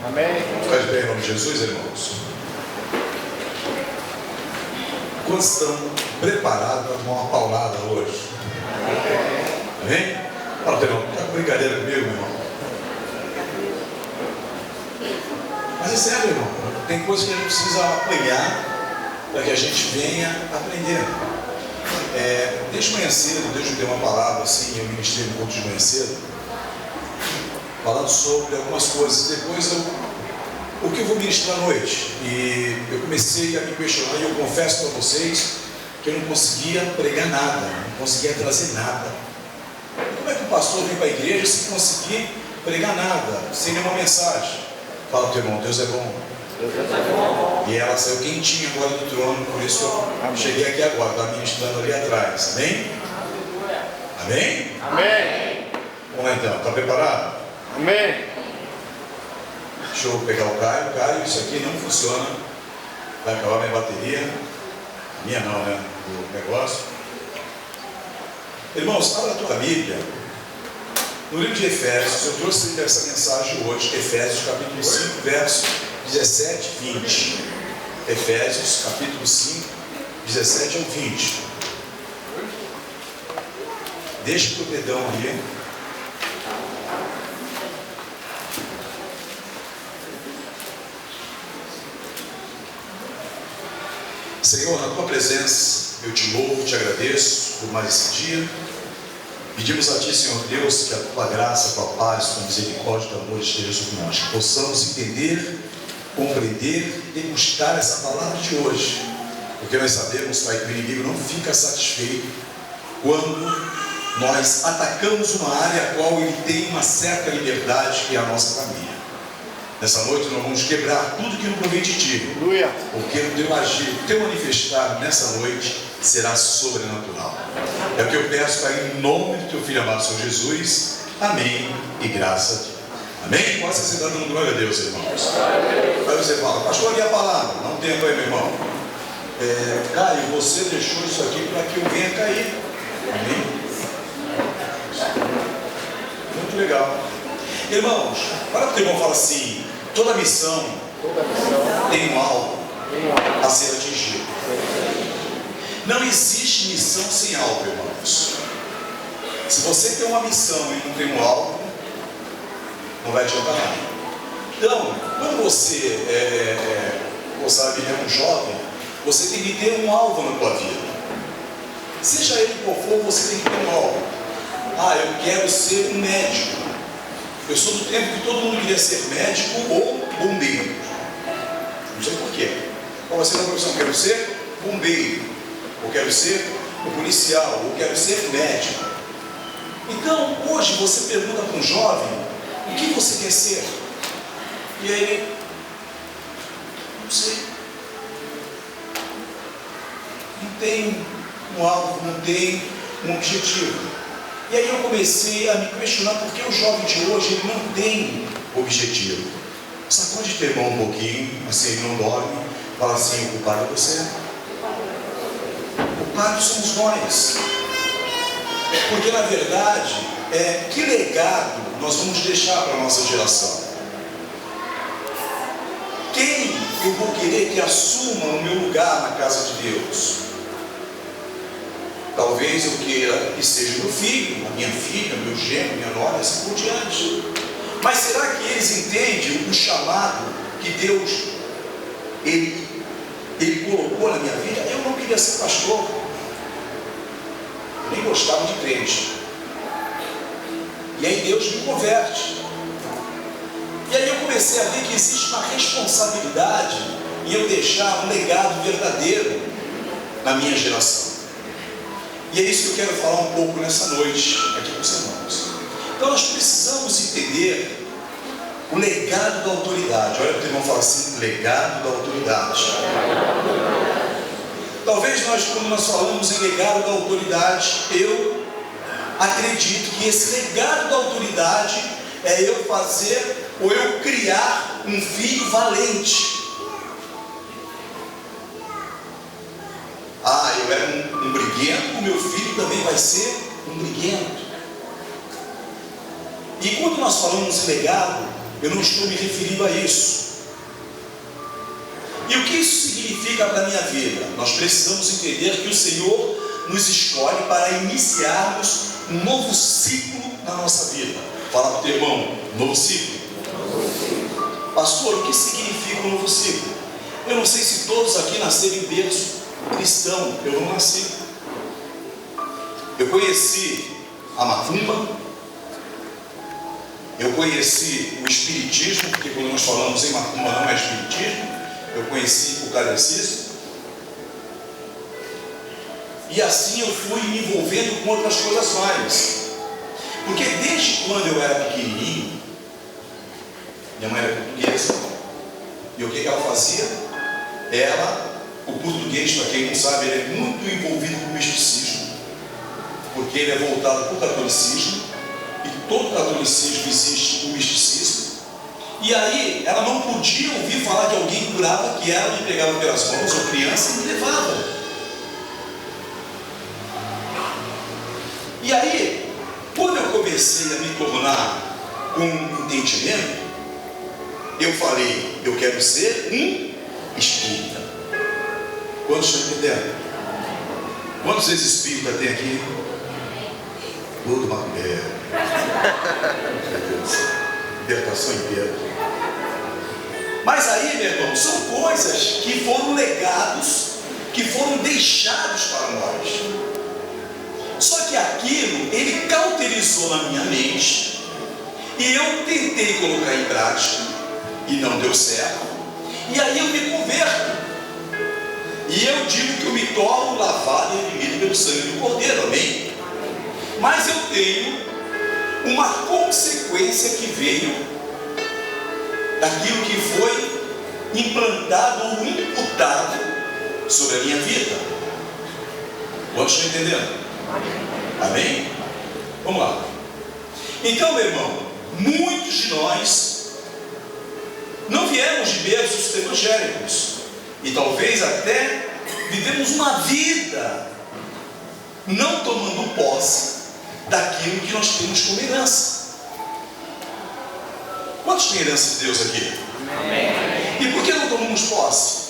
Amém. Faz bem em nome de Jesus, irmãos. Quantos estão preparados para tomar uma paulada hoje? Amém? Fala, irmão, está com brincadeira comigo, meu irmão? Mas é sério, irmão. Tem coisas que a gente precisa apanhar para que a gente venha aprender. Desde manhã cedo, Deus me deu uma palavra assim, eu ministrei no culto de manhã cedo, falando sobre algumas coisas. Depois o que eu vou ministrar à noite? E eu comecei a me questionar, e eu confesso para vocês que eu não conseguia pregar nada, não conseguia trazer nada. Como é que o pastor vem para a igreja sem conseguir pregar nada, sem nenhuma mensagem? Fala, teu irmão, Deus é bom. E ela saiu quentinha agora do trono, por isso eu cheguei aqui agora, está ministrando ali atrás. Amém? Amém? Amém. Vamos lá então, está preparado? Amém. Deixa eu pegar o Caio. Caio, isso aqui não funciona. Vai acabar minha bateria. Minha não, né? Do negócio. Irmãos, abra a tua Bíblia. No livro de Efésios, eu trouxe essa mensagem hoje. Efésios capítulo 5, verso 17 e 20. Efésios capítulo 5, 17 ao 20. Deixa o dedão ali. Senhor, na tua presença, eu te louvo, te agradeço por mais esse dia. Pedimos a ti, Senhor Deus, que a tua graça, a tua paz, a tua misericórdia, o teu amor esteja sobre nós. Que possamos entender, compreender e degustar essa palavra de hoje. Porque nós sabemos, Pai, que o inimigo não fica satisfeito quando nós atacamos uma área a qual ele tem uma certa liberdade, que é a nossa família. Nessa noite nós vamos quebrar tudo que não provém de ti. Aleluia. Porque o teu agir, o teu manifestar nessa noite será sobrenatural. É o que eu peço, Pai, em nome do teu Filho amado, Senhor Jesus. Amém e graças a Deus. Amém? Pode ser sentado dando glória a Deus, irmãos. Aí você fala, pastor, e a palavra? Não tem tempo aí, meu irmão. Caio, você deixou isso aqui para que eu venha cair. Amém? Muito legal. Irmãos, para que o irmão fala assim, toda missão tem um alvo a ser atingido. Não existe missão sem alvo, irmãos. Se você tem uma missão e não tem um alvo, não vai adiantar nada. Então, quando você é um jovem, você tem que ter um alvo na tua vida. Seja ele qual for, você tem que ter um alvo. Eu quero ser um médico. Eu sou do tempo que todo mundo queria ser médico ou bombeiro. Não sei porquê. Qual vai ser a profissão? Quero ser bombeiro, ou quero ser um policial, ou quero ser médico. Então, hoje você pergunta para um jovem, o que você quer ser? E aí ele, não sei. Não tem um alvo, não tem um objetivo. E aí eu comecei a me questionar por que o jovem de hoje ele não tem objetivo. Sacode teu irmão um pouquinho, assim ele não dorme, fala assim, o culpado é você. O culpado somos nós. Porque na verdade, que legado nós vamos deixar para a nossa geração? Quem eu vou querer que assuma o meu lugar na casa de Deus? Talvez eu queira que seja meu filho, a minha filha, meu genro, minha nora, assim por diante. Mas será que eles entendem o chamado que Deus ele colocou na minha vida? Eu não queria ser pastor, eu nem gostava de crente. E aí Deus me converte. E aí eu comecei a ver que existe uma responsabilidade em eu deixar um legado verdadeiro na minha geração. E é isso que eu quero falar um pouco nessa noite aqui com os irmãos. Então nós precisamos entender o legado da autoridade. Olha para o irmão e fala assim, legado da autoridade. Talvez quando nós falamos em legado da autoridade, eu acredito que esse legado da autoridade é eu fazer ou eu criar um filho valente. Eu era um briguento, o meu filho também vai ser um briguento. E quando nós falamos em legado, Eu não estou me referindo a isso. E o que isso significa para a minha vida? Nós precisamos entender que o Senhor nos escolhe para iniciarmos um novo ciclo na nossa vida. Fala para o teu irmão, novo ciclo. Pastor, o que significa um novo ciclo? Eu não sei se todos aqui nasceram em berço cristão. Eu não nasci. Eu conheci a macumba, eu conheci o espiritismo, porque quando nós falamos em macumba não é espiritismo. Eu conheci o kardecismo, e assim eu fui me envolvendo com outras coisas mais, porque desde quando eu era pequenininho, minha mãe era portuguesa, e o que ela fazia? O português, para quem não sabe, ele é muito envolvido com o misticismo, porque ele é voltado para o catolicismo, e todo catolicismo existe o misticismo. E aí, ela não podia ouvir falar de alguém curava, que ela me pegava pelas mãos, ou criança, e me levava. E aí, quando eu comecei a me tornar com entendimento, eu falei, eu quero ser um espírita. Quantos estão entendendo? Quantos espíritas tem aqui? Todo macumbeiro. Libertação inteira. Mas aí, meu irmão, são coisas que foram legados, que foram deixados para nós. Só que aquilo, ele cauterizou na minha mente, e eu tentei colocar em prática, e não deu certo, e aí eu me converto, e eu digo que eu me torno lavado e redimido pelo sangue do Cordeiro, amém? Mas eu tenho uma consequência que veio daquilo que foi implantado ou imputado sobre a minha vida. Quantos estão entendendo? Amém? Vamos lá. Então, meu irmão, muitos de nós não viemos de berços evangélicos, e talvez até vivemos uma vida não tomando posse daquilo que nós temos como herança. Quantos têm herança de Deus aqui? Amém. E por que não tomamos posse?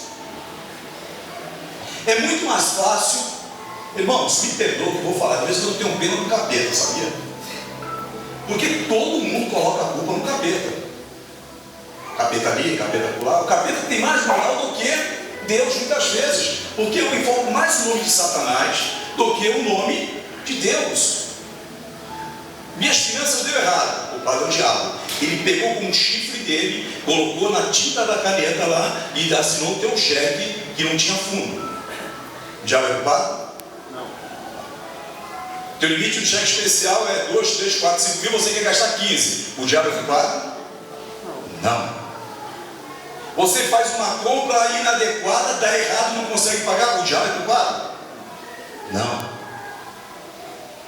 É muito mais fácil, irmãos, me perdoa que eu vou falar, às vezes eu tenho pena do capeta, sabia? Porque todo mundo coloca a culpa no capeta. Capeta ali, capeta lá. O capeta tem mais moral do que Deus muitas vezes, porque eu invoco mais o nome de Satanás do que o nome de Deus. Minhas finanças deu errado, culpado é o diabo. Ele pegou com o chifre dele, colocou na tinta da caneta lá e assinou o teu cheque que não tinha fundo. O diabo é culpado? Não. Teu limite de cheque especial é 2, 3, 4, 5 mil, você quer gastar 15. O diabo é culpado? Não. Você faz uma compra inadequada, dá errado, não consegue pagar, o diabo é culpado? Não.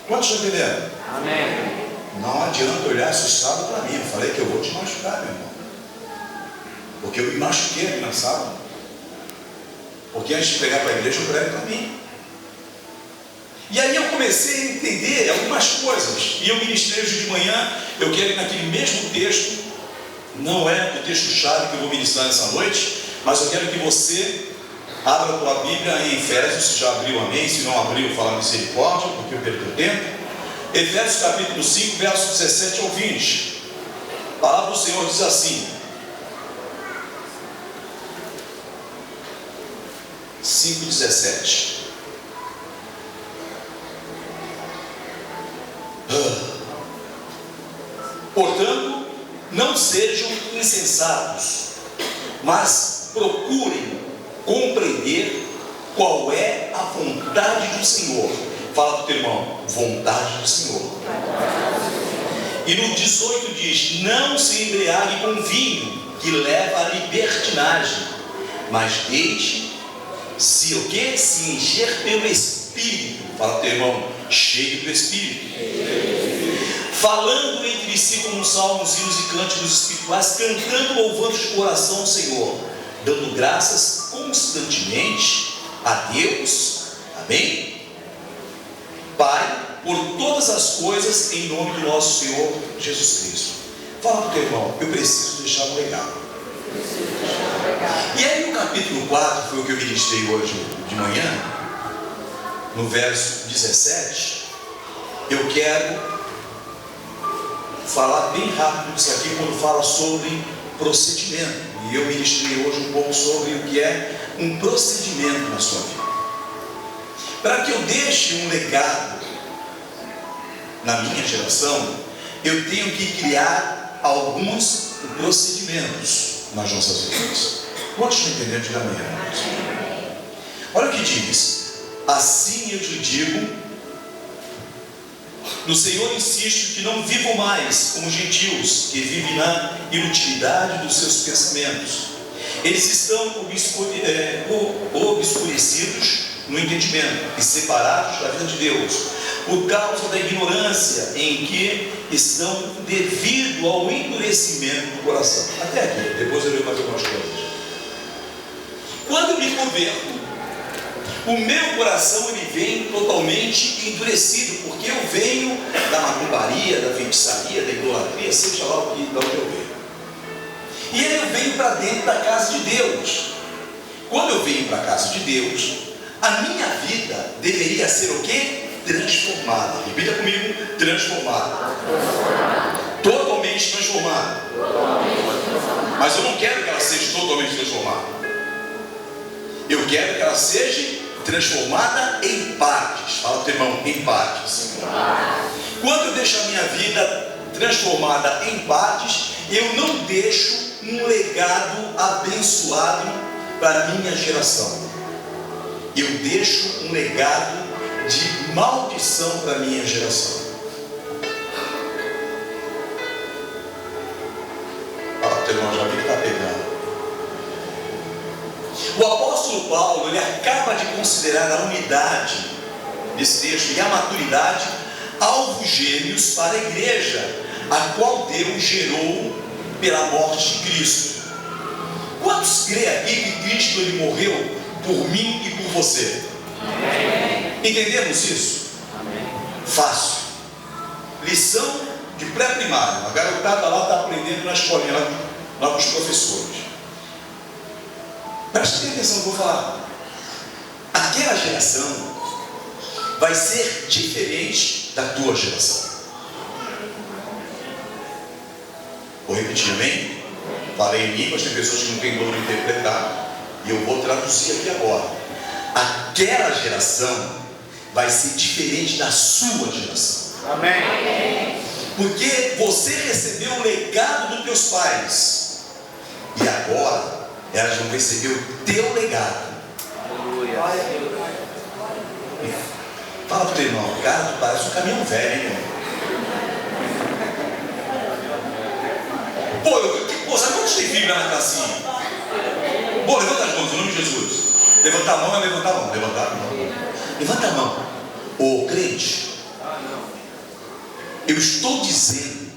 Quantos estão entendendo? Amém. Não adianta olhar assustado para mim. Eu falei que eu vou te machucar, meu irmão. Porque eu me machuquei aqui na sala. Porque antes de pregar para a igreja, eu prego para mim. E aí eu comecei a entender algumas coisas. E eu ministrei hoje de manhã. Eu quero ir naquele mesmo texto. Não é o texto-chave que eu vou ministrar nessa noite, mas eu quero que você abra a tua Bíblia em Efésios. Se já abriu, amém. Se não abriu, fala misericórdia, porque eu perdi o tempo. Efésios capítulo 5, versos 17 ao 20. A palavra do Senhor diz assim: 5:17. Portanto, não sejam insensatos, mas procurem compreender qual é a vontade do Senhor. Fala para o teu irmão, vontade do Senhor. E no 18 diz: não se embriague com vinho, que leva à libertinagem, mas deixe-se o que? Se encher pelo Espírito. Fala para o teu irmão, cheio do Espírito. Falando entre si com salmos, hinos e cânticos espirituais, cantando, louvando de coração o Senhor, dando graças constantemente a Deus. Amém? Pai, por todas as coisas, em nome do nosso Senhor Jesus Cristo. Fala para o teu irmão, eu preciso deixar um legado. E aí no capítulo 4, foi o que eu ministrei hoje de manhã, no verso 17, eu quero falar bem rápido disso aqui, quando fala sobre procedimento. E eu ministrei hoje um pouco sobre o que é um procedimento na sua vida. Para que eu deixe um legado na minha geração, eu tenho que criar alguns procedimentos nas nossas vidas. Quantos estão entendendo? Diga amém. Olha o que diz: assim eu te digo, no Senhor insisto que não vivam mais como gentios, que vivem na inutilidade dos seus pensamentos. Eles estão obscurecidos no entendimento e separados da vida de Deus, por causa da ignorância em que estão devido ao endurecimento do coração. Até aqui, depois eu leio mais algumas coisas. Quando eu me converto, o meu coração ele vem totalmente endurecido, porque eu venho da macumbaria, da feitiçaria, da idolatria, seja lá o que eu venho. E aí eu venho para dentro da casa de Deus. Quando eu venho para a casa de Deus, a minha vida deveria ser o quê? Transformada. Repita comigo: transformada. Totalmente transformada. Mas eu não quero que ela seja totalmente transformada. Eu quero que ela seja transformada em partes. Fala para o teu irmão, em partes. Quando eu deixo a minha vida transformada em partes, eu não deixo um legado abençoado para a minha geração. Eu deixo um legado de maldição para a minha geração. Fala para o teu irmão, já vi que está pegando. O apóstolo Paulo, ele acaba de considerar a unidade desse texto e a maturidade alvos gêmeos para a igreja, a qual Deus gerou pela morte de Cristo. Quantos creem aqui que Cristo ele morreu por mim e por você? Amém. Entendemos isso? Amém. Fácil. Lição de pré-primário. A garotada lá está aprendendo na escolinha, lá com os professores. Preste atenção no que eu vou falar. Aquela geração vai ser diferente da tua geração. Vou repetir, amém? Falei em línguas, tem pessoas que não têm dom de interpretar, e eu vou traduzir aqui agora. Aquela geração vai ser diferente da sua geração. Amém? Porque você recebeu o legado dos teus pais, e agora elas vão receber o teu legado. Aleluia. Fala para o teu irmão, cara, tu parece um caminhão velho, hein, irmão? Pô, sabe quantos tem filho lá na classinha? Pô, levanta as mãos, em nome de Jesus. Levantar a mão é levantar a mão. Levantar a mão. Levanta a mão. Ô crente, eu estou dizendo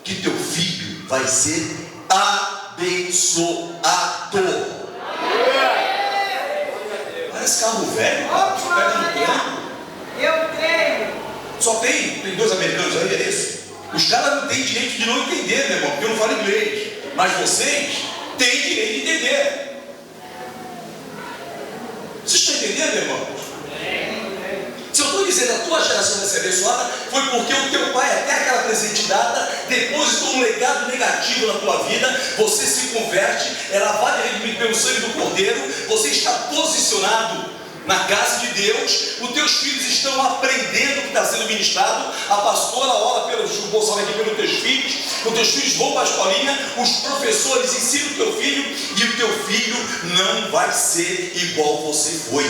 que teu filho vai ser abençoado. Parece carro velho, cara. Você pega no plano. Eu creio. Só tem dois americanos aí, é isso? Os caras não têm direito de não entender, meu irmão, porque eu não falo inglês. Mas vocês têm direito de entender. Vocês estão entendendo, irmão? Se eu estou dizendo a tua geração vai ser abençoada, foi porque o teu pai, até aquela presente data, depositou um legado negativo na tua vida. Você se converte, é lavado e redimido pelo sangue do Cordeiro. Você está posicionado na casa de Deus. Os teus filhos estão aprendendo o que está sendo ministrado. A pastora ora pelos teus filhos. Os teus filhos vão para a escolinha. Os professores ensinam o teu filho. E o teu filho não vai ser igual você foi.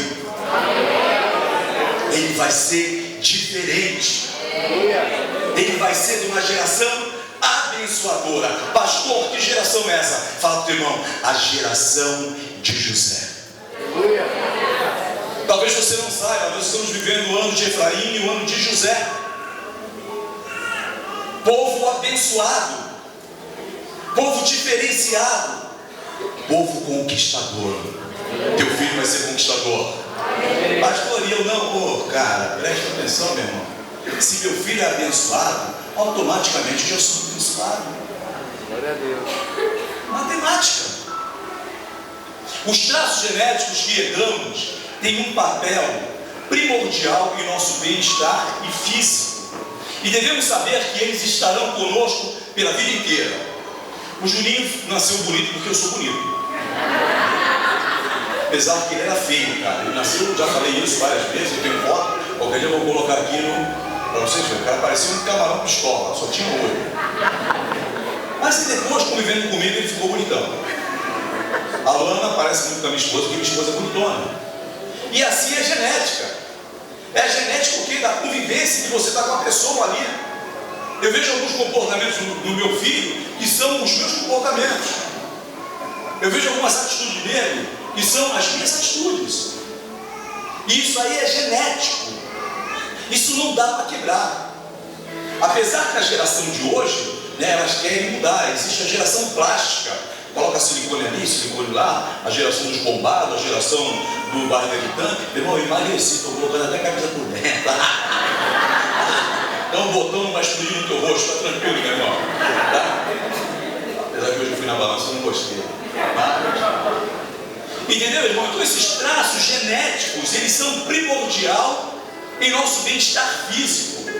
Ele vai ser diferente. Ele vai ser de uma geração abençoadora. Pastor, que geração é essa? Fala para o teu irmão, a geração de José. Talvez você não saiba, nós estamos vivendo o ano de Efraim e o ano de José. Povo abençoado, povo diferenciado, povo conquistador. Teu filho vai ser conquistador. Pastor, e eu não, cara, presta atenção, meu irmão. Se meu filho é abençoado, automaticamente eu já sou abençoado. Glória a Deus. Matemática. Os traços genéticos que herdamos têm um papel primordial em nosso bem-estar e físico. E devemos saber que eles estarão conosco pela vida inteira. O Juninho nasceu bonito porque eu sou bonito. Apesar de que ele era feio, cara. Ele nasceu, já falei isso várias vezes, eu tenho foto. Qualquer dia eu vou colocar aqui para vocês verem. O cara parecia um camarão pistola, só tinha um olho. Mas depois, convivendo comigo, ele ficou bonitão. A Luana parece muito com a minha esposa, porque minha esposa é bonitona. E assim é genética. É genética o quê? Da convivência que você está com a pessoa ali. Eu vejo alguns comportamentos do meu filho que são os meus comportamentos. Eu vejo algumas atitudes dele que são as minhas atitudes. E isso aí é genético. Isso não dá para quebrar. Apesar que a geração de hoje, né, elas querem mudar. Existe a geração plástica. Coloca silicone ali, silicone lá. A geração dos bombados, a geração do barriga gritante. Meu irmão, eu emagreci, estou colocando até a camisa por dentro. Então o botão não vai explodir no teu rosto, está tranquilo, meu irmão. Tá? Apesar que hoje eu fui na balança, eu não gostei. Tá? Entendeu, irmão? Então esses traços genéticos, eles são primordial em nosso bem-estar físico.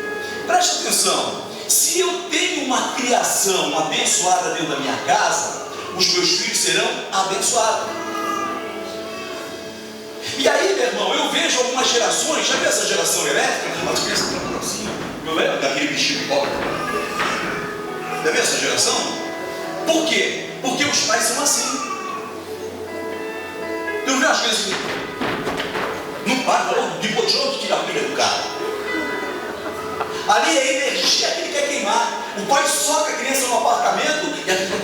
Preste atenção. Se eu tenho uma criação abençoada dentro da minha casa, os meus filhos serão abençoados. E aí, meu irmão, eu vejo algumas gerações, já viu essa geração elétrica? As crianças estão assim, não lembro daquele bichinho pobre. Já viu essa geração? Por quê? Porque os pais são assim. Eu vejo as crianças que não param, depois de outro tira a pilha do carro. Ali é a energia que ele quer queimar. O pai soca a criança no apartamento e a criança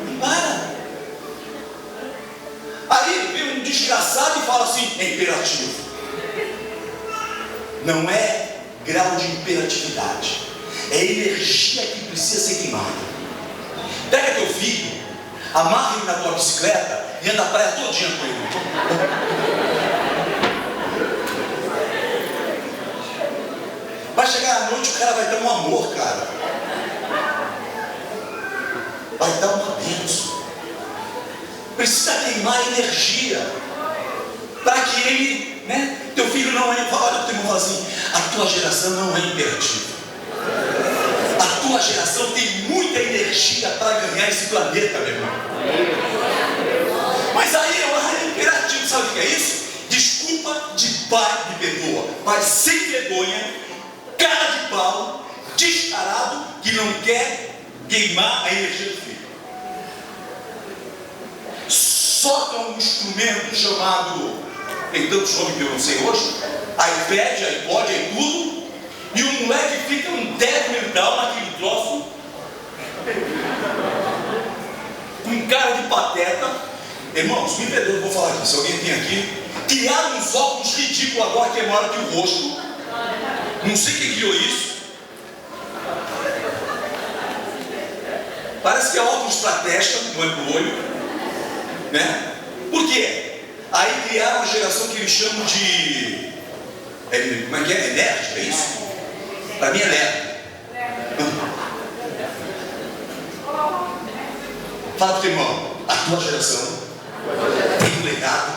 não para. Aí vem um desgraçado e fala assim, é imperativo. Não é grau de imperatividade. É energia que precisa ser queimada. Pega teu filho, amarra ele na tua bicicleta e anda a praia todinha com ele. Vai chegar à noite, o cara vai dar um amor, cara. Vai dar uma bênção. Precisa queimar energia. Para que ele, né? Teu filho não é. Olha o teu irmão assim. A tua geração não é imperativa. A tua geração tem muita energia para ganhar esse planeta, meu irmão. Mas aí é imperativo, sabe o que é isso? Desculpa de pai me perdoa. Pai sem vergonha, cara de pau, descarado, que não quer queimar a energia do filho. Soca um instrumento chamado, tem tantos nomes que eu não sei hoje, iPad, iPod, é tudo, e o moleque fica um débil mental naquele troço, com cara de pateta. Irmãos, me perdoe, vou falar aqui, se alguém tem aqui, criaram uns óculos ridículos agora que é maior que o rosto. Não sei quem criou isso. Parece que é óculos para a testa, não é para o olho, né? Por quê? Aí criaram uma geração que eles chamam de... como é que é? É nerd, é isso? Para mim é nerd. Fala para o teu irmão, a tua geração tem um legado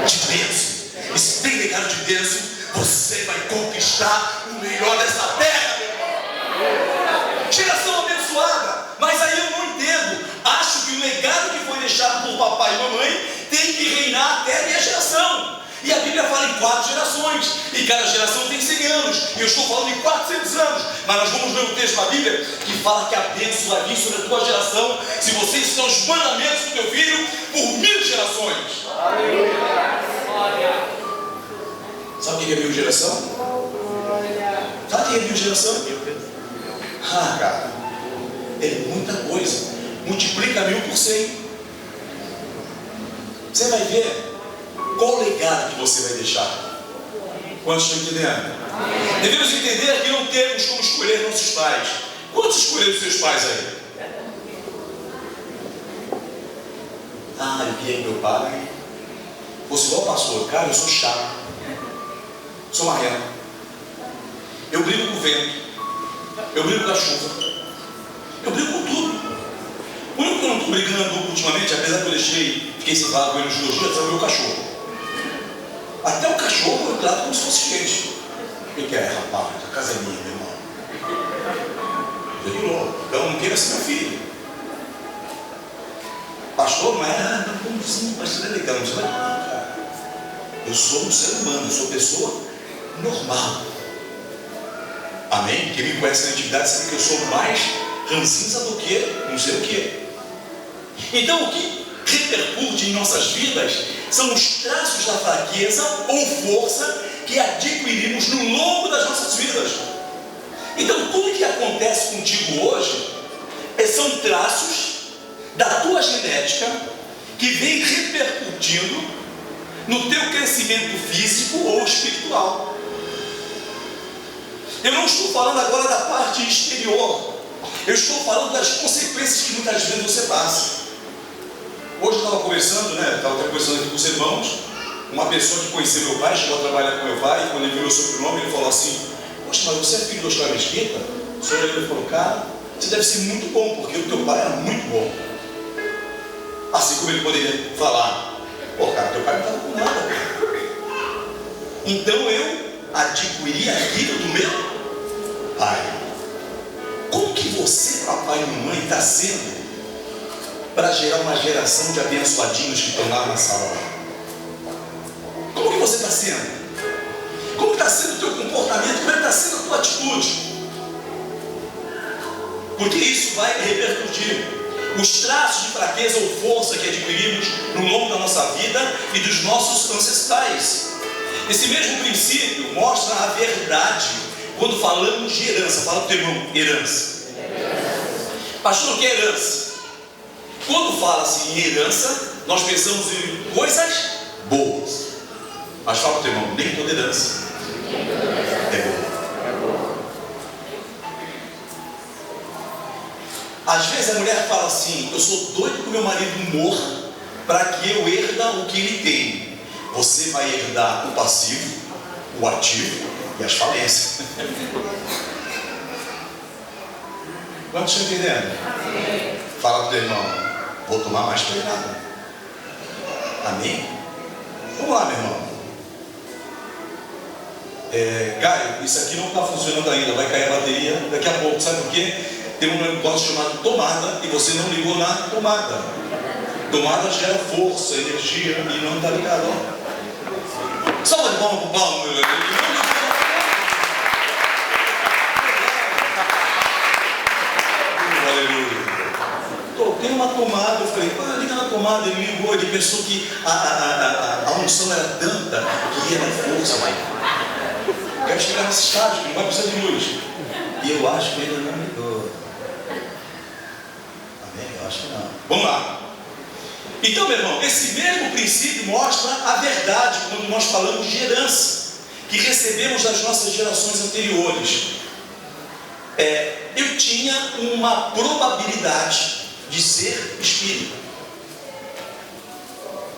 de bênção. E se tem legado de bênção, você vai conquistar o melhor dessa terra, meu irmão. Geração abençoada. Mas aí eu não entendo. Acho que o legado que foi deixado por papai e mamãe tem que reinar até a minha geração. E a Bíblia fala em 4 gerações. E cada geração tem 100 anos. E eu estou falando em 400 anos. Mas nós vamos ver um texto da Bíblia que fala que a bênção vai vir sobre a tua geração se você ensinar os mandamentos do teu filho por 1000 gerações. Sabe o que é 1000 geração? Sabe o que é 1000 geração? Ah, cara, é muita coisa. Multiplica 1000 por 100. Você vai ver qual o legado que você vai deixar. Quantos estão entendendo? Devemos entender que não temos como escolher nossos pais. Quantos escolheram seus pais aí? Ah, eu queria que meu pai fosse igual pastor. Cara, eu sou chato. Sou marrento. Eu brigo com o vento. Eu brigo com a chuva. Eu brigo com tudo. O único que eu não estou brigando ultimamente, apesar que eu fiquei sem falar com ele nos 2 dias, é o meu cachorro. Até o cachorro eu trato como se fosse gente. O que é, rapaz? A casa é minha, meu irmão. Então não queira ser meu filho. Pastor, não é? Não, sim, pastor é legal. Não, cara. Eu sou um ser humano, eu sou pessoa normal. Amém? Quem me conhece na intimidade sabe que eu sou mais ranzinza do que não sei o que. Então o que repercute em nossas vidas são os traços da fraqueza ou força que adquirimos no longo das nossas vidas. Então tudo que acontece contigo hoje são traços da tua genética que vem repercutindo no teu crescimento físico ou espiritual. Eu não estou falando agora da parte exterior, eu estou falando das consequências que muitas vezes você passa. Hoje eu estava conversando, estava conversando aqui com os irmãos, uma pessoa que conhecia meu pai, chegou a trabalhar com meu pai, e quando ele viu meu sobrenome, ele falou assim: poxa, mas você é filho do Oscar Mesquita? O senhor ele falou: cara, você deve ser muito bom, porque o teu pai era muito bom. Assim como ele poderia falar: pô, cara, teu pai não estava com nada, cara. Então eu adquiri aquilo do meu pai. Como que você, papai e mamãe, está sendo para gerar uma geração de abençoadinhos que estão lá na sala? Como que você está sendo? Como está sendo o teu comportamento? Como está sendo a tua atitude? Porque isso vai repercutir. Os traços de fraqueza ou força que adquirimos no longo da nossa vida e dos nossos ancestrais. Esse mesmo princípio mostra a verdade quando falamos de herança. Fala para o teu irmão: herança. Pastor, o que é herança? Quando fala-se em herança, nós pensamos em coisas boas. Mas fala para o teu irmão: nem toda herança é boa. Às vezes a mulher fala assim: eu sou doido que meu marido morra para que eu herda o que ele tem. Você vai herdar o passivo, o ativo e as falências. Quantos estão entendendo? Amém. Fala para o teu irmão: vou tomar mais pedrada. Amém? Vamos lá, meu irmão. Caio, isso aqui não está funcionando ainda, vai cair a bateria daqui a pouco. Sabe por quê? Tem um negócio chamado tomada e você não ligou na tomada. Tomada gera força, energia e não está ligado. Ó. Salva de palma para o palmo, meu irmão. Aleluia. Tem uma tomada, eu falei: liga na tomada. Ele ligou, ele pensou que a unção era tanta que ia dar força, mãe. Quero chegar nesse estágio, que não vai precisar de luz. E eu acho que ele não ligou. Amém? Eu acho que não. Vamos lá. Então, meu irmão, esse mesmo princípio mostra a verdade quando nós falamos de herança que recebemos das nossas gerações anteriores. Eu tinha uma probabilidade de ser espírita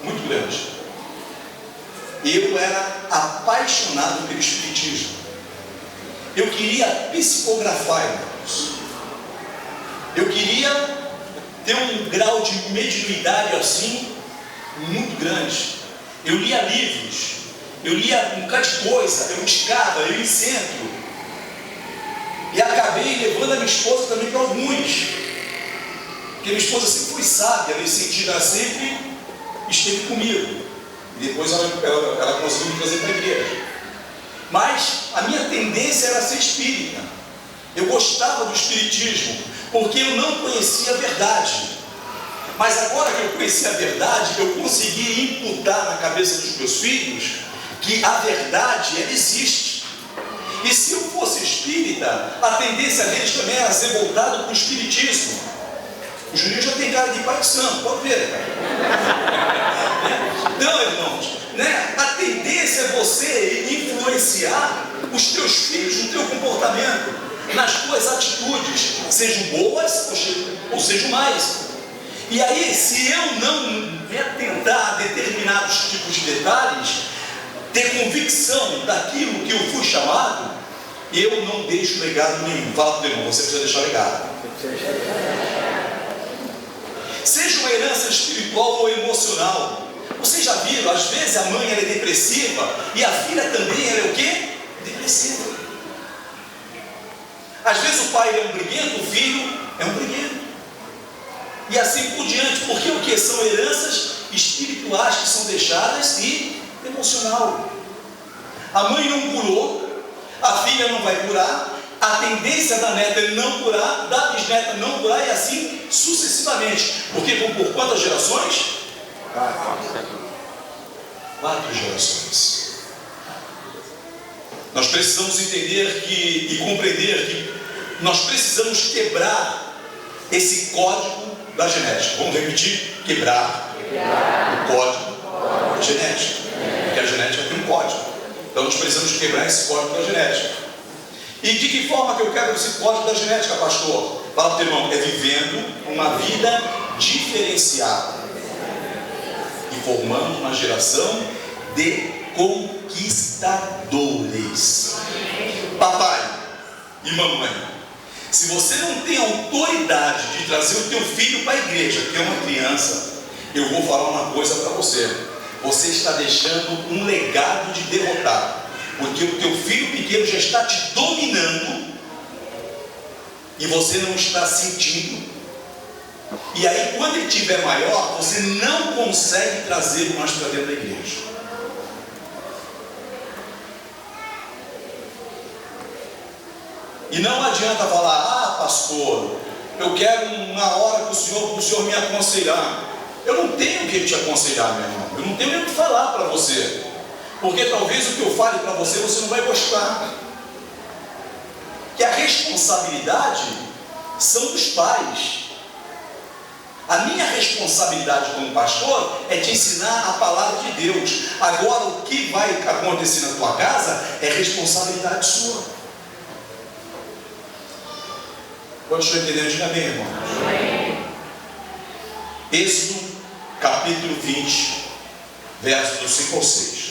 muito grande. Eu era apaixonado pelo espiritismo. Eu queria psicografar, irmãos. Eu queria ter um grau de mediunidade assim muito grande. Eu lia livros, eu lia um bocado de coisa, eu buscava, eu ia em centro. E acabei levando a minha esposa também para alguns. Porque minha esposa sempre foi sábia, nesse sentido, ela sempre esteve comigo. E depois ela conseguiu me trazer para a igreja. Mas a minha tendência era ser espírita. Eu gostava do espiritismo, porque eu não conhecia a verdade. Mas agora que eu conheci a verdade, eu consegui imputar na cabeça dos meus filhos que a verdade, ela existe. E se eu fosse espírita, a tendência deles também era ser voltado para o espiritismo. O Juninho já tem cara de pai de santo, pode ver, Então, irmãos, a tendência é você influenciar os teus filhos no teu comportamento, nas tuas atitudes, sejam boas ou sejam mais. E aí, se eu não me atentar a determinados tipos de detalhes, ter convicção daquilo que eu fui chamado, eu não deixo legado nenhum. Fala para o irmão: você precisa deixar legado. Seja uma herança espiritual ou emocional. Vocês já viram, às vezes a mãe ela é depressiva e a filha também ela é o quê? Depressiva. Às vezes o pai é um briguento, o filho é um briguento. E assim por diante, porque o que? São heranças espirituais que são deixadas e emocional. A mãe não curou, a filha não vai curar, a tendência da neta é não curar, da bisneta não curar e assim sucessivamente. Porque por quantas gerações? 4 gerações. Nós precisamos entender e compreender que nós precisamos quebrar esse código da genética. Vamos repetir? Quebrar o código genético. Porque a genética tem um código. Então nós precisamos quebrar esse código da genética. E de que forma que eu quebro esse código da genética, pastor? Fala para o irmão, é vivendo uma vida diferenciada e formando uma geração de conquistadores. Papai e mamãe, se você não tem autoridade de trazer o teu filho para a igreja, que é uma criança, eu vou falar uma coisa para você. Você está deixando um legado de derrotar. Porque o teu filho pequeno já está te dominando e você não está sentindo. E aí quando ele estiver maior, você não consegue trazê-lo mais para dentro da igreja. E não adianta falar, pastor, eu quero uma hora para o senhor me aconselhar. Eu não tenho o que te aconselhar, meu irmão. Eu não tenho nem o que falar para você. Porque talvez o que eu fale para você não vai gostar. Que a responsabilidade são dos pais. A minha responsabilidade como pastor é te ensinar a palavra de Deus. Agora o que vai acontecer na tua casa é responsabilidade sua. Quando estou entendendo, diga bem, irmão. Êxodo capítulo 20, versos do 5 ao 6.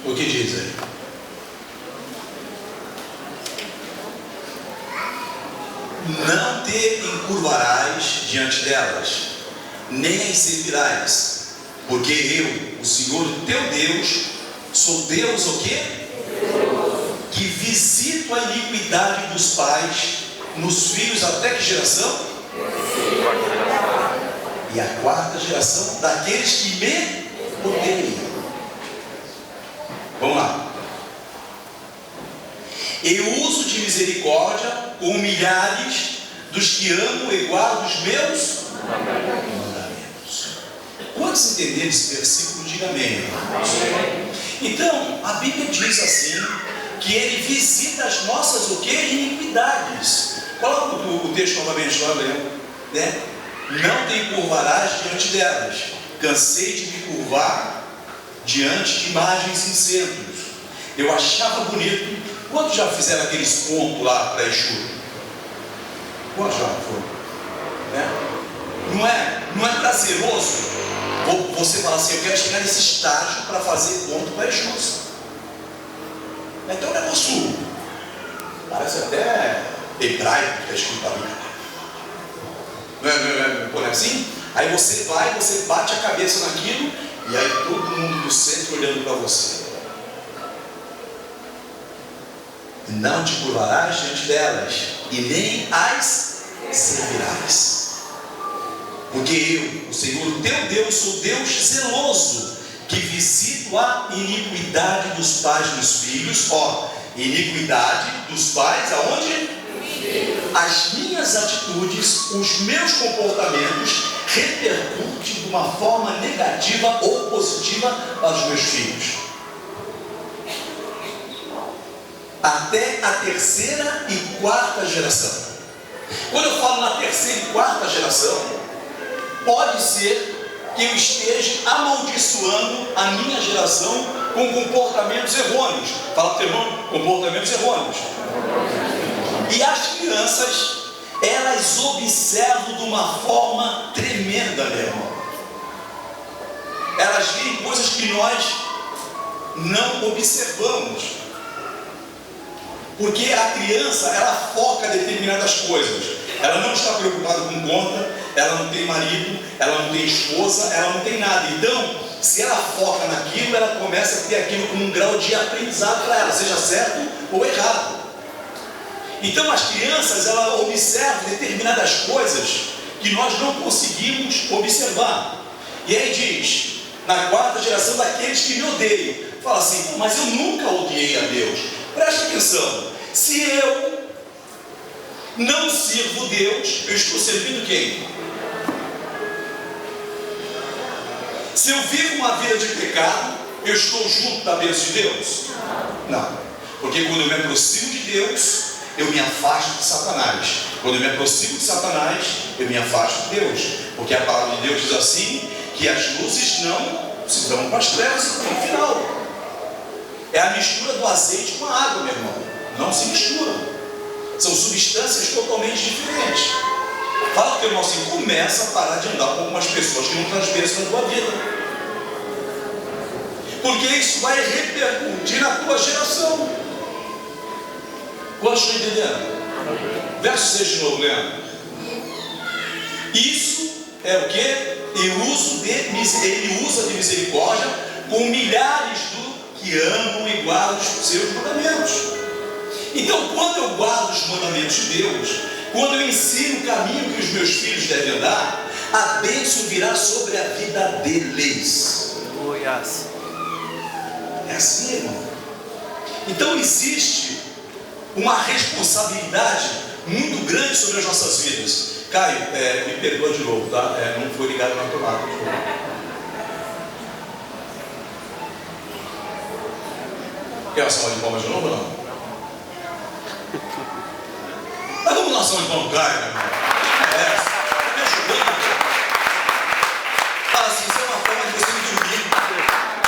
O que diz aí? Não te encurvarás diante delas, nem as servirás, porque eu, o Senhor teu Deus, sou Deus o quê? Que visito a iniquidade dos pais nos filhos até que geração? E a 4ª geração daqueles que me odeiam. Vamos lá. Eu uso de misericórdia com milhares dos que amo e guardo os meus mandamentos. Quantos entenderam esse versículo? Diga amém. Então, a Bíblia diz assim, que Ele visita as nossas o quê? Iniquidades. Coloca o texto novamente, né? Não te encurvarás diante delas. Cansei de me curvar diante de imagens em centros. Eu achava bonito. Quantos já fizeram aqueles pontos lá para Exu? Quantos já foram? Não é prazeroso você falar assim, eu quero chegar nesse estágio para fazer ponto para Exu. Então o negócio parece até hebraico que está escrito ali. Não é assim? Aí você vai, você bate a cabeça naquilo e aí todo mundo do centro olhando para você. Não te curvarás diante delas, e nem as servirás. Porque eu, o Senhor, o teu Deus, sou Deus zeloso, que visito a iniquidade dos pais dos filhos. Iniquidade dos pais, aonde? As minhas atitudes, os meus comportamentos repercutem de uma forma negativa ou positiva para os meus filhos. Até a 3ª e 4ª geração. Quando eu falo na 3ª e 4ª geração, pode ser que eu esteja amaldiçoando a minha geração com comportamentos errôneos. Fala para o teu irmão, comportamentos errôneos. E as crianças, elas observam de uma forma tremenda, meu irmão. Elas veem coisas que nós não observamos. Porque a criança, ela foca em determinadas coisas. Ela não está preocupada com conta, ela não tem marido, ela não tem esposa, ela não tem nada. Então, se ela foca naquilo, ela começa a ter aquilo como um grau de aprendizado para ela, seja certo ou errado. Então, as crianças, elas observam determinadas coisas que nós não conseguimos observar. E aí diz, na quarta geração daqueles que me odeiam. Fala assim, mas eu nunca odiei a Deus. Preste atenção, se eu não sirvo Deus, eu estou servindo quem? Se eu vivo uma vida de pecado, eu estou junto da bênção de Deus? Não, porque quando eu me aproximo de Deus, eu me afasto de Satanás. Quando eu me aproximo de Satanás, eu me afasto de Deus, porque a palavra de Deus diz assim, que as luzes não se dão com as trevas no final. É a mistura do azeite com a água, meu irmão. Não se misturam. São substâncias totalmente diferentes. Fala para o teu irmão assim, começa a parar de andar com algumas pessoas que não transgressam na tua vida. Porque isso vai repercutir na tua geração. Quantos estão entendendo? Verso 6 de novo, Leandro. Isso é o que? Ele usa de misericórdia com milhares que amam e guardam os seus mandamentos. Então, quando eu guardo os mandamentos de Deus, quando eu ensino o caminho que os meus filhos devem andar, a bênção virá sobre a vida deles. É assim, irmão. Então, existe uma responsabilidade muito grande sobre as nossas vidas. Caio, me perdoa de novo, tá? Não foi ligado na tomada. Quer uma salva de palmas de novo ou não? Mas vamos dar uma salva de palmas do Caio, meu irmão? Me ajudando. Fala assim, isso é uma forma de você me dormir.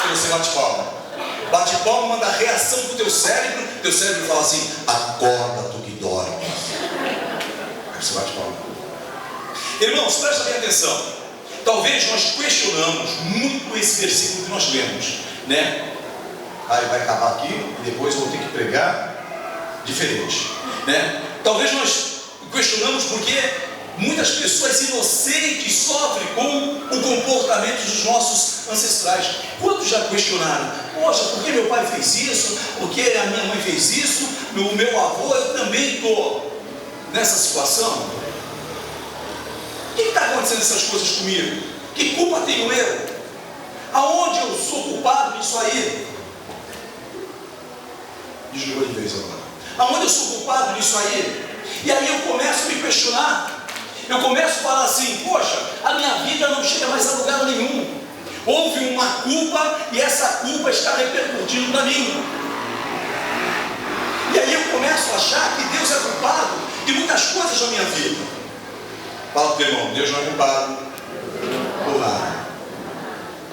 Quando você bate palma. Bate palma, manda reação pro teu cérebro fala assim, acorda tu que dorme. Aí você bate palma. Irmãos, presta bem atenção. Talvez nós questionamos muito esse versículo que nós lemos, né? Aí vai acabar aqui e depois eu vou ter que pregar diferente, né? Talvez nós questionamos porque muitas pessoas inocentes sofrem com o comportamento dos nossos ancestrais. Quantos já questionaram? Poxa, por que meu pai fez isso? Por que a minha mãe fez isso? O meu avô, eu também estou nessa situação. O que está acontecendo essas coisas comigo? Que culpa tenho eu? Aonde eu sou culpado disso aí? Desligou de vez agora. Aonde eu sou culpado nisso aí? E aí eu começo a me questionar. Eu começo a falar assim, poxa, a minha vida não chega mais a lugar nenhum. Houve uma culpa e essa culpa está repercutindo para mim. E aí eu começo a achar que Deus é culpado de muitas coisas na minha vida. Fala para o teu irmão, Deus não é culpado por nada.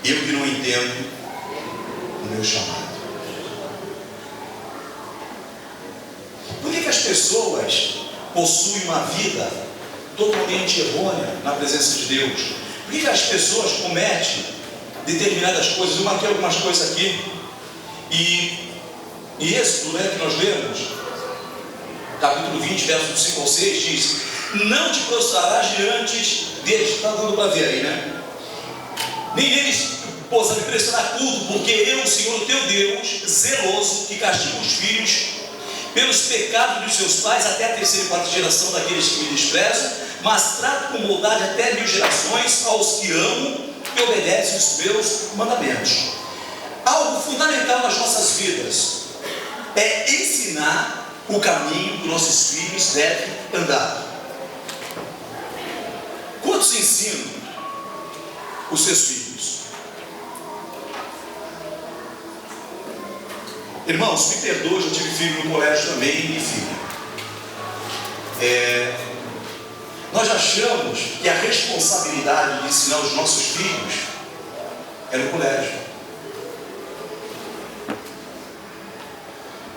Eu que não entendo o meu chamado. Por que as pessoas possuem uma vida totalmente errônea na presença de Deus? Por que as pessoas cometem determinadas coisas? Eu marquei algumas coisas aqui. E Êxodo, que nós lemos, capítulo 20, versos 5 ao 6, diz: não te prostrarás diante deles. Está dando para ver aí, né? Nem eles possam me prestar culto, porque eu, Senhor, o teu Deus, zeloso, que castiga os filhos pelos pecados dos seus pais até a terceira e quarta geração daqueles que me desprezam, mas trato com bondade até 1000 gerações aos que amam e obedecem os meus mandamentos. Algo fundamental nas nossas vidas é ensinar o caminho que nossos filhos devem andar. Quantos ensinam os seus filhos? Irmãos, me perdoe, eu tive filho no colégio também e filha. Nós achamos que a responsabilidade de ensinar os nossos filhos é no colégio.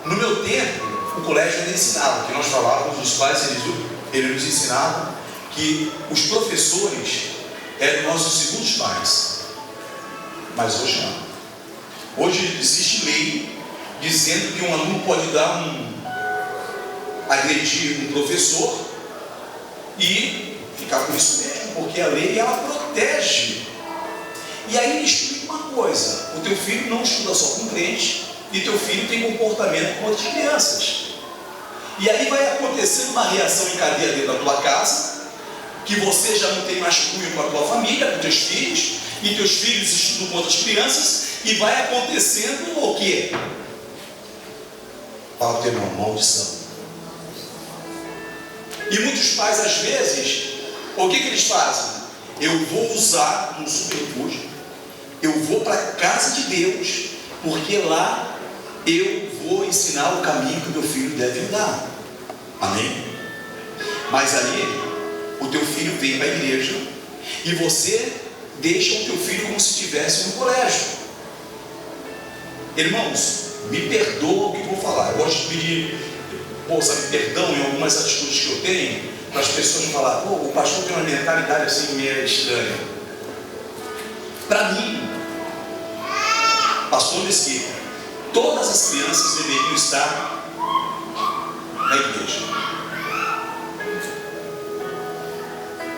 No meu tempo, o colégio ainda ensinava, que nós falávamos, os pais, eles nos ensinavam que os professores eram nossos segundos pais. Mas hoje não. Hoje existe lei dizendo que um aluno pode agredir um professor e ficar por isso mesmo, porque a lei ela protege. E aí me explica uma coisa: o teu filho não estuda só com crente, e teu filho tem comportamento com outras crianças. E aí vai acontecendo uma reação em cadeia dentro da tua casa, que você já não tem mais cunho com a tua família, com teus filhos, e teus filhos estudam com outras crianças, e vai acontecendo o quê? Fala teu irmão, maldição. E muitos pais, às vezes, o que eles fazem? Eu vou usar um subterfúgio, eu vou para a casa de Deus, porque lá eu vou ensinar o caminho que o meu filho deve andar. Amém? Mas aí, o teu filho vem para a igreja e você deixa o teu filho como se estivesse no colégio. Irmãos, me perdoa o que eu vou falar. Eu gosto de pedir, perdão em algumas atitudes que eu tenho, para as pessoas falar, o pastor tem uma mentalidade assim meio estranha. Para mim, pastor Mesquita, todas as crianças deveriam estar na igreja.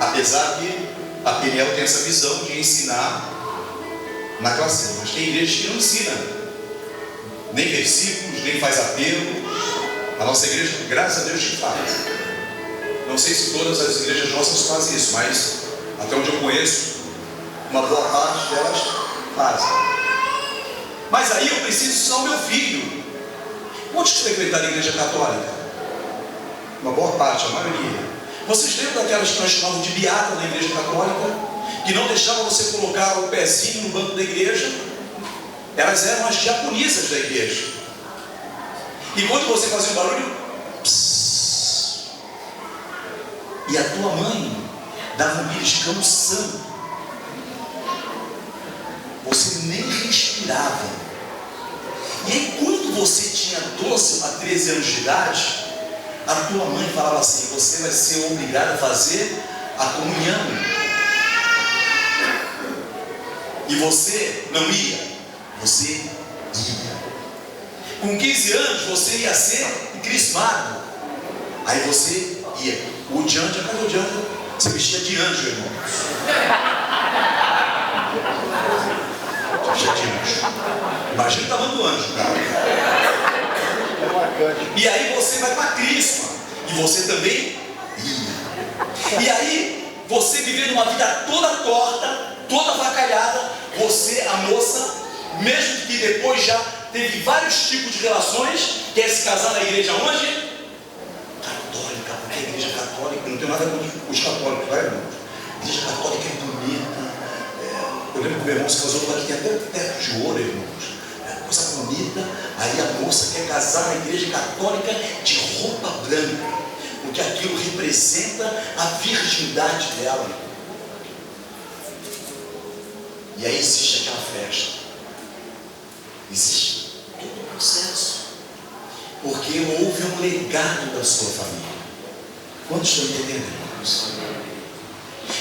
Apesar que a Peniel tem essa visão de ensinar na classe, mas tem igrejas que não ensinam nem versículos, nem faz apelo. A nossa igreja, graças a Deus, que faz. Não sei se todas as igrejas nossas fazem isso, mas até onde eu conheço, uma boa parte delas fazem. Mas aí eu preciso ensinar o meu filho. Quantos frequentaram a igreja católica? Uma boa parte, a maioria. Vocês lembram daquelas que nós chamamos de beata na igreja católica? Que não deixavam você colocar o pezinho no banco da igreja? Elas eram as diaconisas da igreja. E quando você fazia um barulho, psss, e a tua mãe dava um beliscão santo, você nem respirava. E aí quando você tinha 12 a 13 anos de idade, a tua mãe falava assim: você vai ser obrigado a fazer a comunhão. E você não ia, você ia. Com 15 anos você ia ser crismado. Aí você ia. O Janja, cadê o Janja? Você vestia de anjo, irmão. Você vestia de anjo. Imagina o tamanho do anjo, cara. E aí você vai para a crisma. E você também ia. E aí você vivendo uma vida toda torta, toda avacalhada, você, a moça, mesmo que depois já teve vários tipos de relações, quer se casar na igreja onde? Católica, porque a igreja católica, não tem nada contra os católicos, vai, irmão? A igreja católica é bonita. Eu lembro que o meu irmão se casou lá que tem até teto de ouro, irmãos. Coisa bonita. Aí a moça quer casar na igreja católica de roupa branca, porque aquilo representa a virgindade dela. E aí existe aquela festa, existe todo o processo, porque houve um legado da sua família. Quantos estão entendendo, irmãos?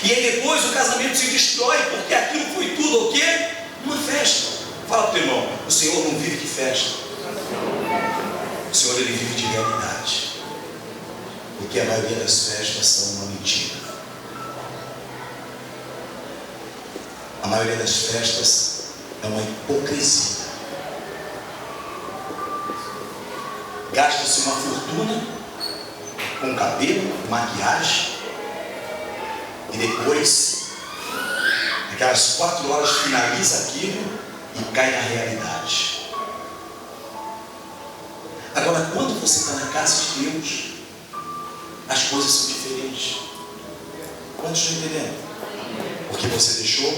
E aí depois o casamento se destrói, porque aquilo foi tudo o quê? Uma festa. Fala para o teu irmão: o Senhor não vive de festa, o Senhor ele vive de realidade, porque a maioria das festas são uma mentira. A maioria das festas é uma hipocrisia. Gasta-se uma fortuna com cabelo, maquiagem, e depois, aquelas 4 horas, finaliza aquilo e cai na realidade. Agora, quando você está na casa de Deus, as coisas são diferentes. Quantos estão entendendo? Porque você deixou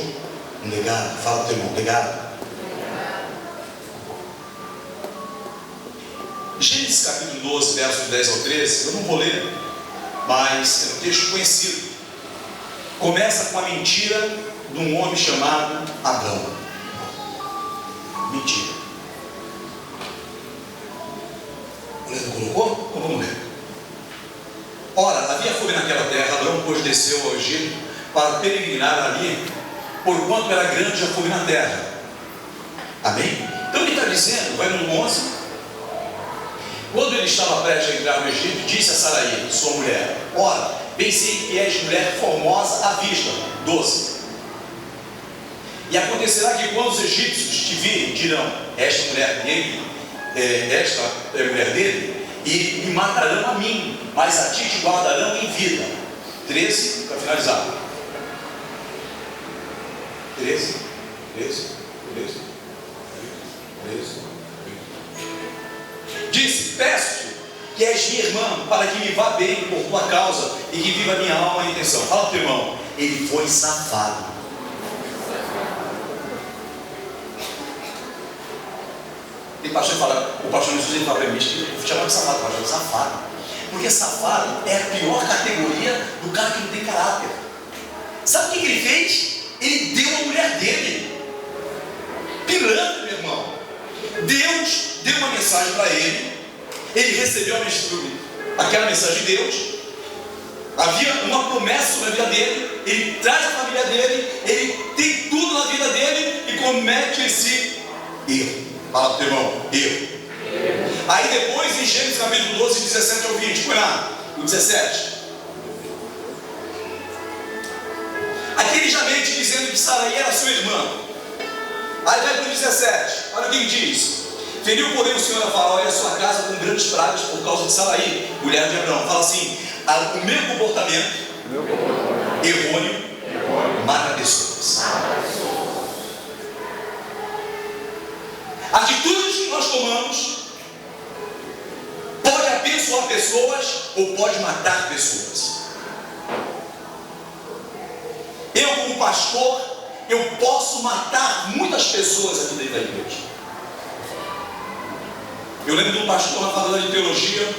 um legado. Fala para o teu irmão, legado. Gênesis capítulo 12, versos 10 ao 13, eu não vou ler, mas é um texto conhecido. começa com a mentira de um homem chamado Abrão. Mentira. O Leandro colocou? Então vamos ler. Ora, havia fome naquela terra. Abrão, pois, desceu ao Egito para peregrinar ali, porquanto era grande a fome na terra. Amém? Então ele está dizendo, vai no 11, quando ele estava prestes a entrar no Egito, disse a Saraí, sua mulher: ora, bem sei que és mulher formosa à vista. 12. E acontecerá que quando os egípcios te virem, dirão: esta mulher dele, esta é a mulher dele, e me matarão a mim, mas a ti te guardarão em vida. 13, para finalizar. 13. Disse: peço que és minha irmã, para que me vá bem por tua causa e que viva minha alma em intenção. Fala para o teu irmão: ele foi safado. Tem pastor que fala, o pastor Jesus, ele fala para mim, eu chamo de safado, pastor, safado. Porque safado é a pior categoria do cara que não tem caráter. Sabe o que ele fez? Ele deu a mulher dele. Pilantra, meu irmão. Deus deu uma mensagem para ele. Ele recebeu aquela mensagem de Deus. Havia uma promessa sobre a vida dele. Ele traz a família dele. Ele tem tudo na vida dele e comete esse erro. Fala para o irmão: erro. Aí depois, em Gênesis capítulo 12, 17 ao 20, põe lá, o 17. Aquele já mente dizendo que Saraí era sua irmã. Aí vai para o 17, olha o que ele diz: feriu, porém, o Senhor a Faraó e a sua casa com grandes pragas por causa de Saraí, mulher de Abrão. Fala assim: o meu comportamento errôneo mata pessoas. Atitudes que nós tomamos pode abençoar pessoas ou pode matar pessoas. Eu, como pastor, eu posso matar muitas pessoas aqui dentro da igreja. Eu lembro de um pastor na faculdade de teologia.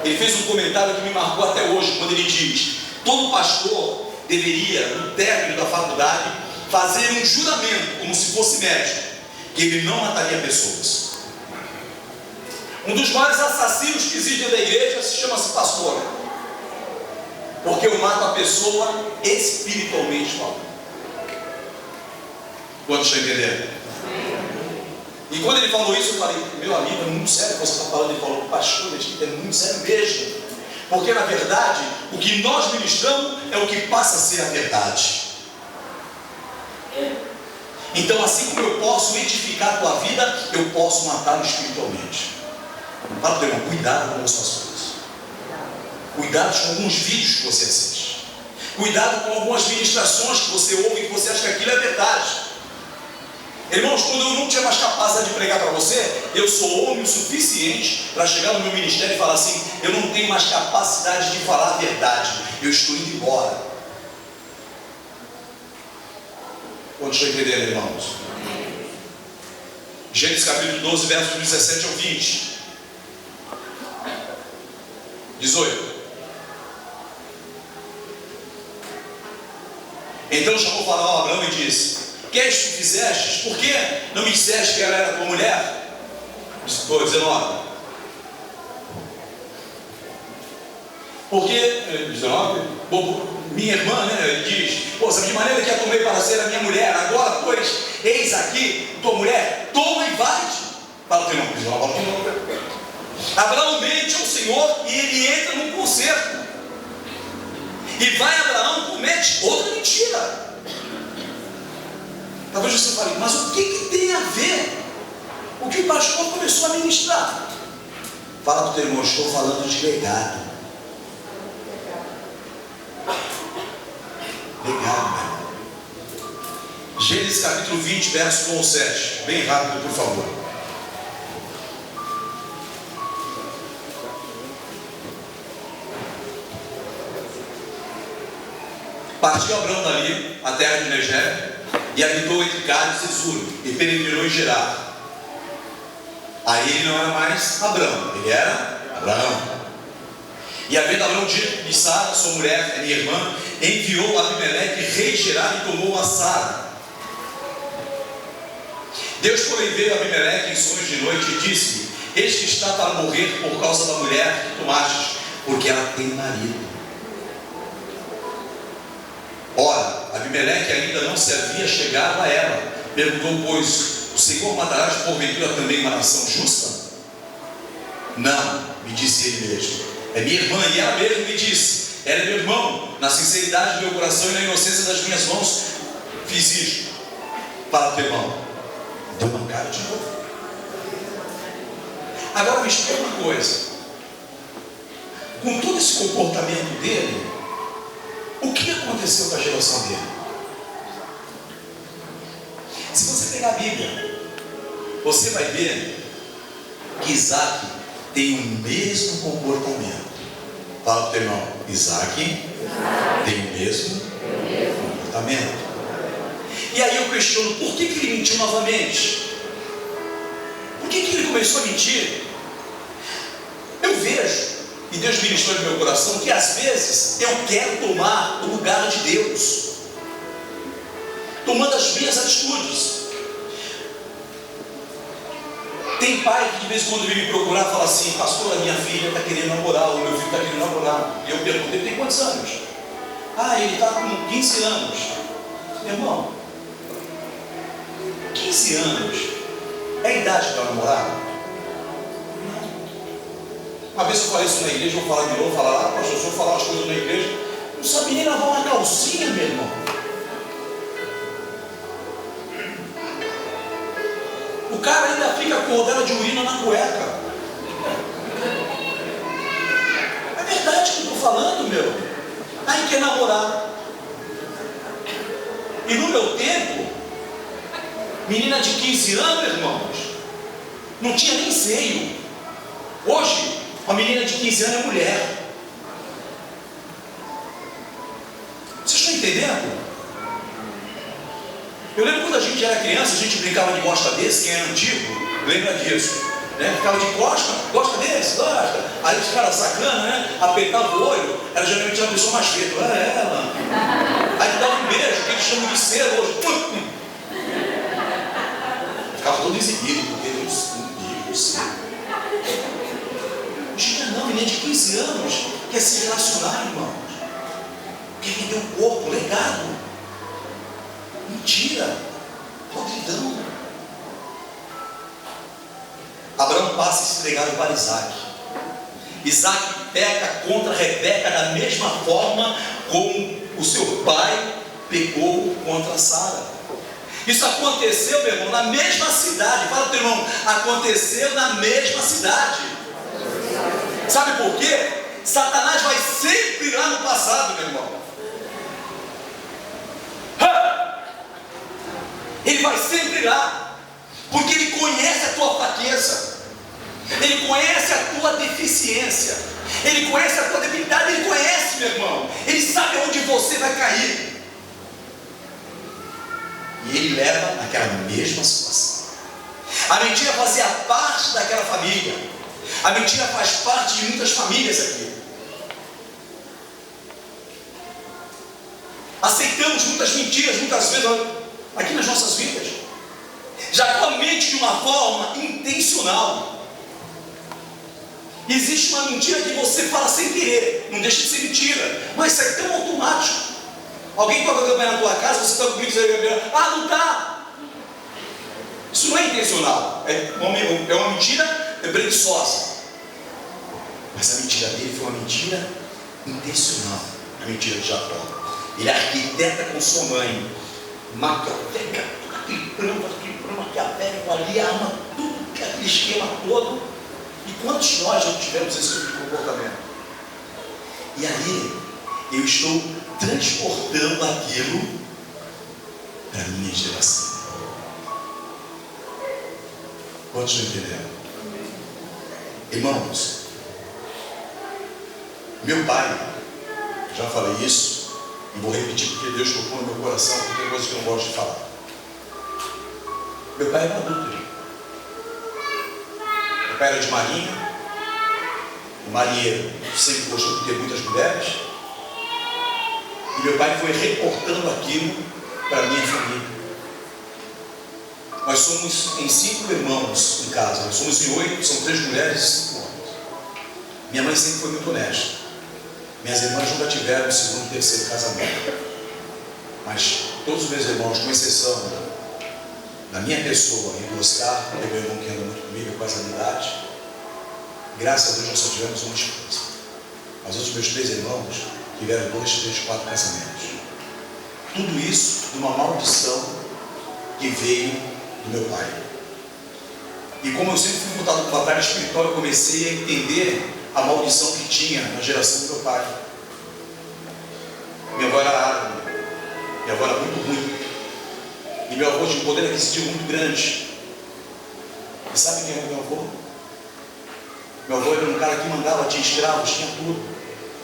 Ele fez um comentário que me marcou até hoje, quando ele diz: todo pastor deveria, no término da faculdade, fazer um juramento, como se fosse médico, que ele não mataria pessoas. Um dos maiores assassinos que existe dentro da igreja se chama-se pastor, porque eu mato a pessoa espiritualmente falando. Quantos estão entendendo? E quando ele falou isso, eu falei: meu amigo, é muito sério o que você está falando. Ele falou: pastor, é muito sério mesmo, porque na verdade o que nós ministramos é o que passa a ser a verdade. Então, assim como eu posso edificar a tua vida, eu posso matá-lo espiritualmente. Fala para o irmão: cuidado com algumas situações, cuidado com alguns vídeos que você assiste, cuidado com algumas ministrações que você ouve e que você acha que aquilo é verdade. Irmãos, quando eu não tinha mais capacidade de pregar para você, eu sou homem o suficiente para chegar no meu ministério e falar assim: eu não tenho mais capacidade de falar a verdade, eu estou indo embora. Quantos estão entendendo, irmãos? Gênesis capítulo 12, versos 17 ao 20. 18. Então chamou Faraó a Abrão e disse: que és tu fizestes? Por que não me disseste que ela era tua mulher? 19. Porque 19, minha irmã, né? Ele diz: sabe de maneira que a tomei para ser a minha mulher. Agora, pois, eis aqui tua mulher, toma e vai-te. Fala o teu nome, 19. Abraão mente ao Senhor e ele entra num concerto. E vai Abraão, comete outra mentira. Talvez você fale: mas o que tem a ver o que o pastor começou a ministrar? Fala para o teu irmão: estou falando de legado. Legado, meu irmão. Gênesis capítulo 20, verso 1 ao 7. Bem rápido, por favor. Partiu Abrão dali, a terra de Negev, e habitou entre Cádiz e Zur, e peregrinou em Gerar. Aí ele não era mais Abrão, ele era Abraão. E havendo Abrão dito de Sara, sua mulher, é minha irmã, enviou Abimeleque, rei de Gerar, e tomou a Sara. Deus, porém, veio a Abimeleque em sonhos de noite e disse: eis que está para morrer por causa da mulher que tomastes, porque ela tem marido. Ora, Abimeleque ainda não se havia chegado a ela. Perguntou, pois: o Senhor matarás porventura também uma nação justa? Não, me disse ele mesmo, é minha irmã. E ela mesmo me disse: ela é meu irmão. Na sinceridade do meu coração e na inocência das minhas mãos fiz isto para teu irmão. Deu uma cara de novo. Agora me explica uma coisa: com todo esse comportamento dele, o que aconteceu com a geração dele? Se você pegar a Bíblia, você vai ver que Isaac tem o mesmo comportamento. Fala para o teu irmão: Isaac tem o mesmo comportamento. E aí eu questiono, por que ele mentiu novamente? Por que ele começou a mentir? Eu vejo, e Deus ministrou no meu coração, que às vezes eu quero tomar o lugar de Deus, tomando as minhas atitudes. Tem pai que de vez em quando vem me procurar e fala assim: pastor, a minha filha está querendo namorar, ou meu filho está querendo namorar. E eu perguntei: tem quantos anos? Ah, ele está com 15 anos. Meu irmão, 15 anos é a idade para namorar? Não. Uma vez eu falei isso na igreja, vou falar de novo, falar lá, pastor, se eu falar as coisas na igreja, não sabe nem lavar uma calcinha, meu irmão. O cara ainda fica com rodela de urina na cueca. É verdade que eu estou falando, meu. Aí quer namorar. E no meu tempo, menina de 15 anos, irmãos, não tinha nem seio. Hoje, uma menina de 15 anos é mulher. Vocês estão entendendo? Eu lembro quando a gente era criança, a gente brincava de gosta desse, quem é antigo, lembra disso, né? Ficava de gosta desse, gosta. Aí os caras sacana, né? Apertava o olho, era geralmente uma pessoa mais feia, é ela. Aí tu dava um beijo, que eles chamam de cera hoje. Ficava todo exibido, porque Deus. Hoje não, menina de 15 anos quer se relacionar, irmãos. Quer vender o corpo, legado. Mentira, podridão. Abraão passa esse legado para Isaac. Isaac peca contra Rebeca da mesma forma como o seu pai pecou contra Sara. Isso aconteceu, meu irmão, na mesma cidade. Fala, teu irmão, aconteceu na mesma cidade. Sabe por quê? Satanás vai sempre lá no passado, meu irmão. Ele vai sempre lá, porque ele conhece a tua fraqueza, ele conhece a tua deficiência, ele conhece a tua debilidade, ele conhece, meu irmão, ele sabe onde você vai cair, e ele leva naquela mesma situação. A mentira fazia parte daquela família, a mentira faz parte de muitas famílias aqui. Aceitamos muitas mentiras, muitas vezes, aqui nas nossas vidas. Jacó mente de uma forma intencional. Existe uma mentira que você fala sem querer, não deixa de ser mentira, mas isso é tão automático. Alguém toca a câmera na tua casa, você está comigo, você vai ah, não está. Isso não é intencional, é uma mentira preguiçosa. Mas a mentira dele foi uma mentira intencional. A mentira de Jacó. Ele arquiteta com sua mãe, maquiavélica, aquele plano maquiavélico ali, arma tudo, aquele esquema todo. E quantos nós já tivemos esse tipo de comportamento? E aí, eu estou transportando aquilo para a minha geração. Quantos estão entendendo? Irmãos, meu pai, já falei isso, e vou repetir porque Deus tocou no meu coração, porque tem coisas que eu não gosto de falar. Meu pai era adulto, gente. Meu pai era de marinha, o marinheiro sempre gostou de ter muitas mulheres. E meu pai foi reportando aquilo para a minha família. Nós somos em 5 irmãos em casa. Nós somos em 8, são 3 mulheres e 5 homens. Minha mãe sempre foi muito honesta. Minhas irmãs nunca tiveram segundo e terceiro casamento. Mas todos os meus irmãos, com exceção da minha pessoa e do Oscar, meu irmão que anda muito comigo, com essa idade, graças a Deus nós só tivemos uma esposa. Mas os meus 3 irmãos tiveram 2, 3, 4 casamentos. Tudo isso de uma maldição que veio do meu pai. E como eu sempre fui mudado com batalha espiritual, eu comecei a entender a maldição que tinha na geração do meu pai. Minha avó era árabe, minha avó era muito ruim, e meu avô tinha um poder aquisitivo muito grande. E sabe quem era meu avô? Meu avô era um cara que mandava, tinha escravos, tinha tudo,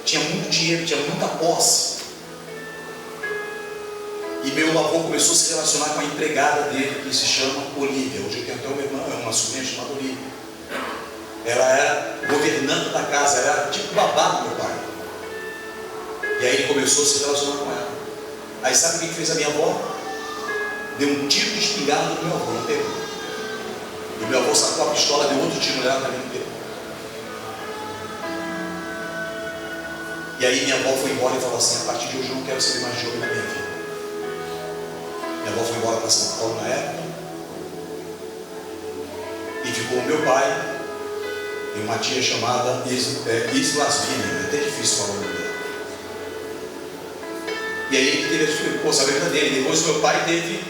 tinha muito dinheiro, tinha muita posse. E meu avô começou a se relacionar com a empregada dele, que se chama Olívia. Hoje eu tenho até uma irmã, uma sobrinha chamada Olívia. Ela era governanta da casa, ela era tipo babá do meu pai. E aí ele começou a se relacionar com ela. Aí sabe o que fez a minha avó? Deu um tiro de espingarda no meu avô, não pegou. E meu avô sacou a pistola, deu outro tiro nela, também não pegou. E aí minha avó foi embora e falou assim: a partir de hoje eu não quero saber mais de jogo na minha vida. Minha avó foi embora para São Paulo na época. E ficou o meu pai e uma tia chamada Islasvini, é até difícil falar o nome dela. E aí ele teve a vida dele. Depois o meu pai teve,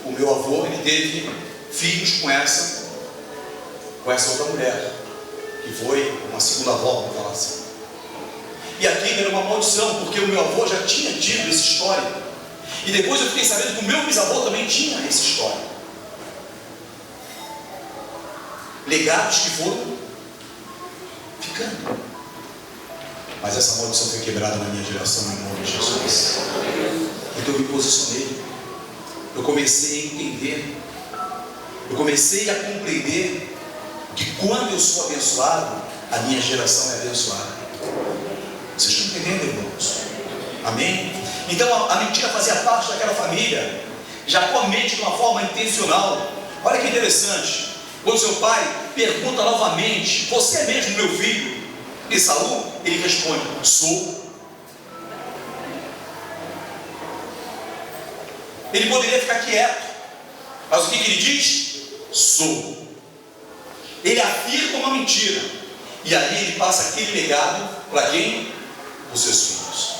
o meu avô, ele teve filhos com essa outra mulher, que foi uma segunda avó, vamos falar assim. E aquilo era uma maldição, porque o meu avô já tinha tido essa história. E depois eu fiquei sabendo que o meu bisavô também tinha essa história. Legados que foram ficando. Mas essa maldição foi quebrada na minha geração, em nome de Jesus. Então eu me posicionei. Eu comecei a entender. Eu comecei a compreender que quando eu sou abençoado, a minha geração é abençoada. Vocês estão entendendo, irmãos? Amém? Então a mentira fazia parte daquela família. Jacó mente de uma forma intencional. Olha que interessante. Quando seu pai pergunta novamente: você é mesmo meu filho? E Saul, ele responde: sou. Ele poderia ficar quieto, mas o que ele diz? Sou. Ele afirma uma mentira, e aí ele passa aquele legado para quem? Os seus filhos.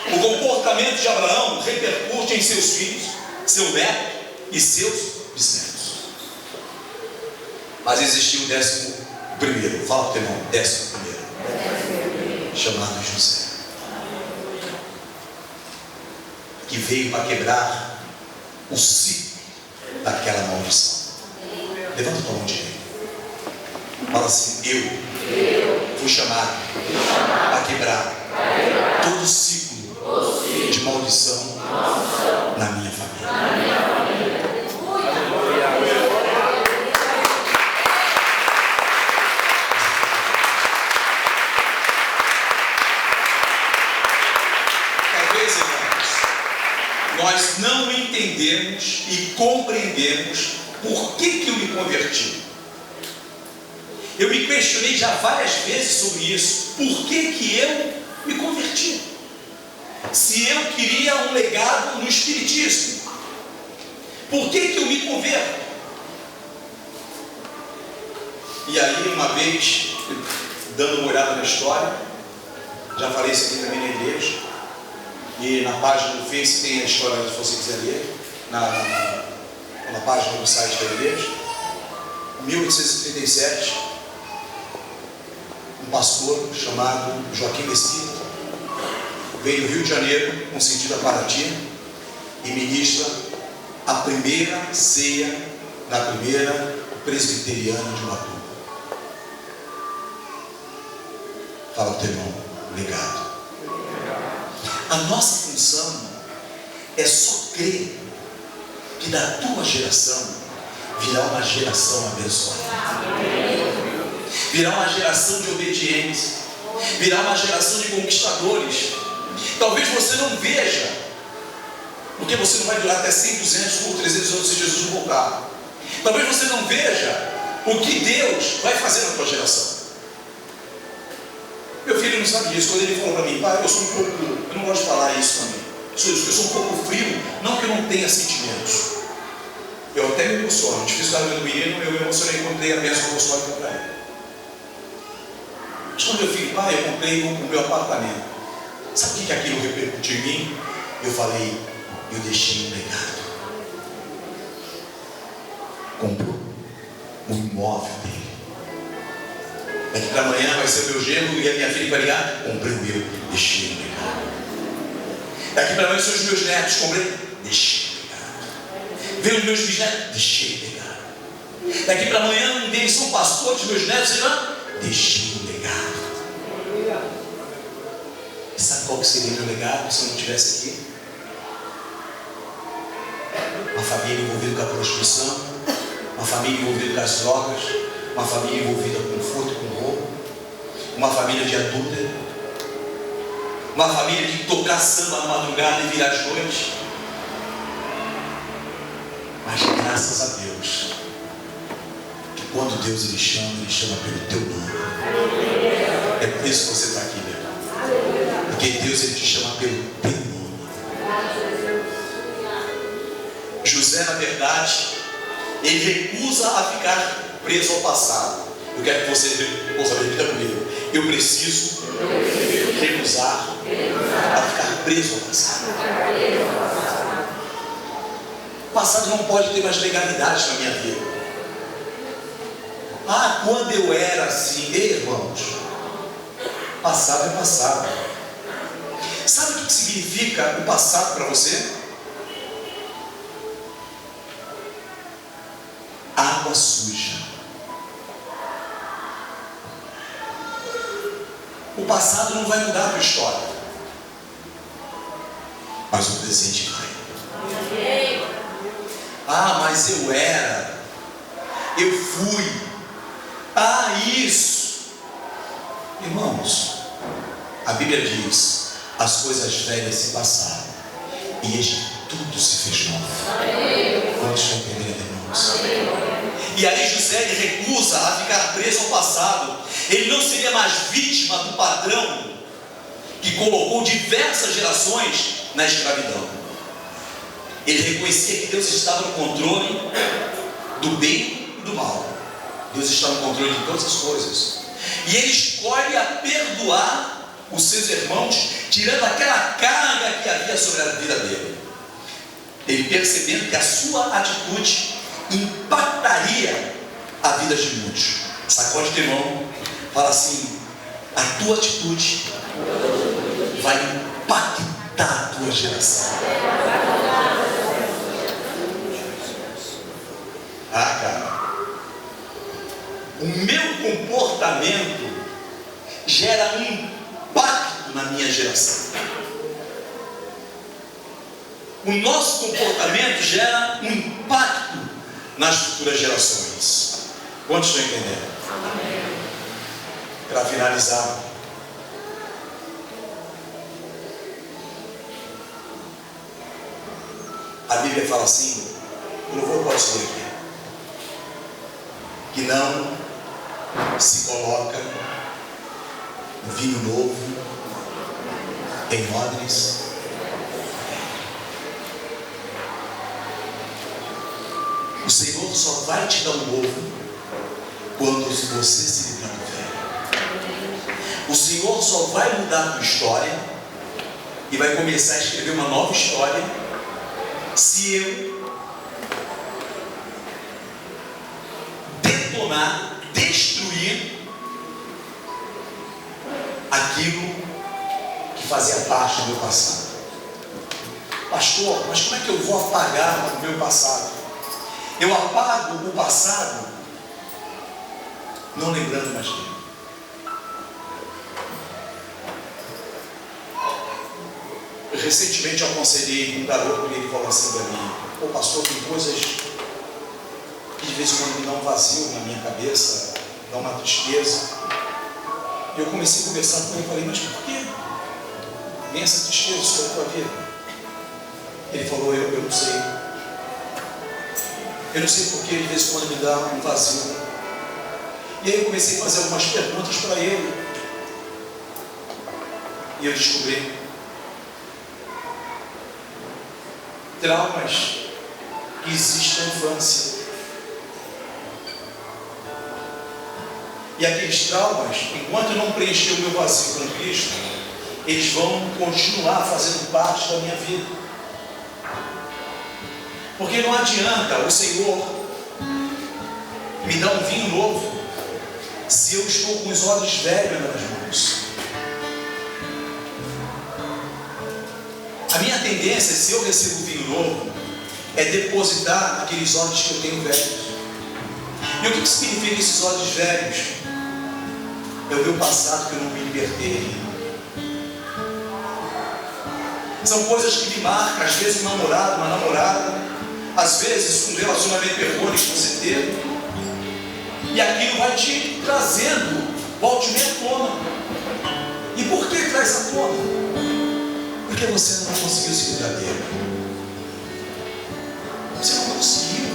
O comportamento de Abraão repercute em seus filhos, seu neto e seus bisnetos. Mas existiu o 11º, fala para o teu irmão, 11º, chamado José, que veio para quebrar o ciclo daquela maldição. Levanta a tua mão direita, fala assim: eu fui chamado para quebrar todo ciclo de maldição na minha família. Nós não entendemos e compreendemos por que eu me converti. Eu me questionei já várias vezes sobre isso. Por que eu me converti? Se eu queria um legado no espiritismo, por que eu me converto? E aí, uma vez, dando uma olhada na história, já falei isso aqui também na igreja, e na página do Face tem a história, se você quiser ler, na página do site da igreja. Em 1837, um pastor chamado Joaquim Mesquita veio do Rio de Janeiro com sentido a Paraty e ministra a primeira ceia na primeira presbiteriana de Ubatuba. Fala para o teu irmão: legado. A nossa função é só crer que da tua geração virá uma geração abençoada, virá uma geração de obediência, Virá uma geração de conquistadores. Talvez você não veja, porque você não vai durar até 100, 200 ou 300 anos se Jesus não voltar. Talvez você não veja o que Deus vai fazer na tua geração. Meu filho não sabe disso. Quando ele falou para mim, pai, eu sou um pouco, eu não gosto de falar isso também, eu sou um pouco frio, não que eu não tenha sentimentos. Eu até me emociono. Difícil estar vendo o menino, eu me emocionei quando dei a bênção apostólica para ele. Mas quando meu filho, pai, eu comprei o meu apartamento, sabe o que aquilo repercutiu em mim? Eu falei, eu deixei um legado. Comprou o imóvel dele. Daqui para amanhã vai ser o meu genro e a minha filha vai ligar, comprei o meu, deixei um legado. Daqui para amanhã são os meus netos, comprei, deixei um legado. Veio os meus bisnetos, deixei um legado. Daqui para amanhã um deles são pastores, meus netos, sei lá, deixei um legado. E sabe qual que seria o meu legado se eu não estivesse aqui? Uma família envolvida com a prostituição, uma família envolvida com as drogas, uma família envolvida com furto, com roubo, uma família de adúltero, uma família de tocar samba na madrugada e virar as noites. Mas graças a Deus, que quando Deus ele chama pelo teu nome. É por isso que você está aqui, meu irmão. Porque Deus ele te chama pelo teu nome. José, na verdade, ele recusa a ficar preso ao passado. Eu quero que você repita comigo. Eu preciso recusar a ficar preso ao passado. O passado não pode ter mais legalidade na minha vida. Ah, quando eu era assim, irmãos, passado é passado. Sabe o que significa o passado para você? Água suja. O passado não vai mudar a tua história, mas o presente vai. Ah, mas eu era, eu fui, isso. Irmãos, a Bíblia diz, as coisas velhas se passaram e eis que tudo se fez novo. Quantos estão entendendo, irmãos? E aí José ele recusa a ficar preso ao passado. Ele não seria mais vítima do padrão que colocou diversas gerações na escravidão. Ele reconhecia que Deus estava no controle do bem e do mal. Deus está no controle de todas as coisas. E ele escolhe a perdoar os seus irmãos, tirando aquela carga que havia sobre a vida dele. Ele percebendo que a sua atitude impactaria a vida de muitos. Sacode teu irmão, fala assim: a tua atitude vai impactar a tua geração. Cara, o meu comportamento gera um impacto na minha geração. O nosso comportamento gera um impacto nas futuras gerações. Quantos estão entendendo? Para finalizar, a Bíblia fala assim, eu não vou passar aqui, que não se coloca vinho novo em odres. O Senhor só vai te dar um novo quando você se livrar do velho. O Senhor só vai mudar a tua história e vai começar a escrever uma nova história se eu detonar, destruir aquilo que fazia parte do meu passado. Pastor, mas como é que eu vou apagar o meu passado? Eu apago o passado não lembrando mais dele. Recentemente eu aconselhei um garoto e ele falou assim para mim: "Ô pastor, tem coisas que de vez em quando me dão um vazio na minha cabeça, dão uma tristeza. E eu comecei a conversar com ele e falei, mas por que vem essa tristeza sobre a tua vida? Ele falou, eu não sei. Eu não sei porque de vez em quando me dá um vazio. E aí eu comecei a fazer algumas perguntas para ele. E eu descobri traumas que existem na infância. E aqueles traumas, enquanto eu não preencher o meu vazio com Cristo, eles vão continuar fazendo parte da minha vida. Porque não adianta o Senhor me dar um vinho novo se eu estou com os olhos velhos nas mãos. A minha tendência, se eu recebo vinho novo, é depositar aqueles olhos que eu tenho velhos. E o que significa esses olhos velhos? É o meu passado que eu não me libertei. São coisas que me marcam, às vezes um namorado, uma namorada, às vezes um relacionamento errôneo que você teve, e aquilo vai te trazendo, volte-me à tona. E por que traz à tona? Porque você não conseguiu se livrar dele. Você não conseguiu.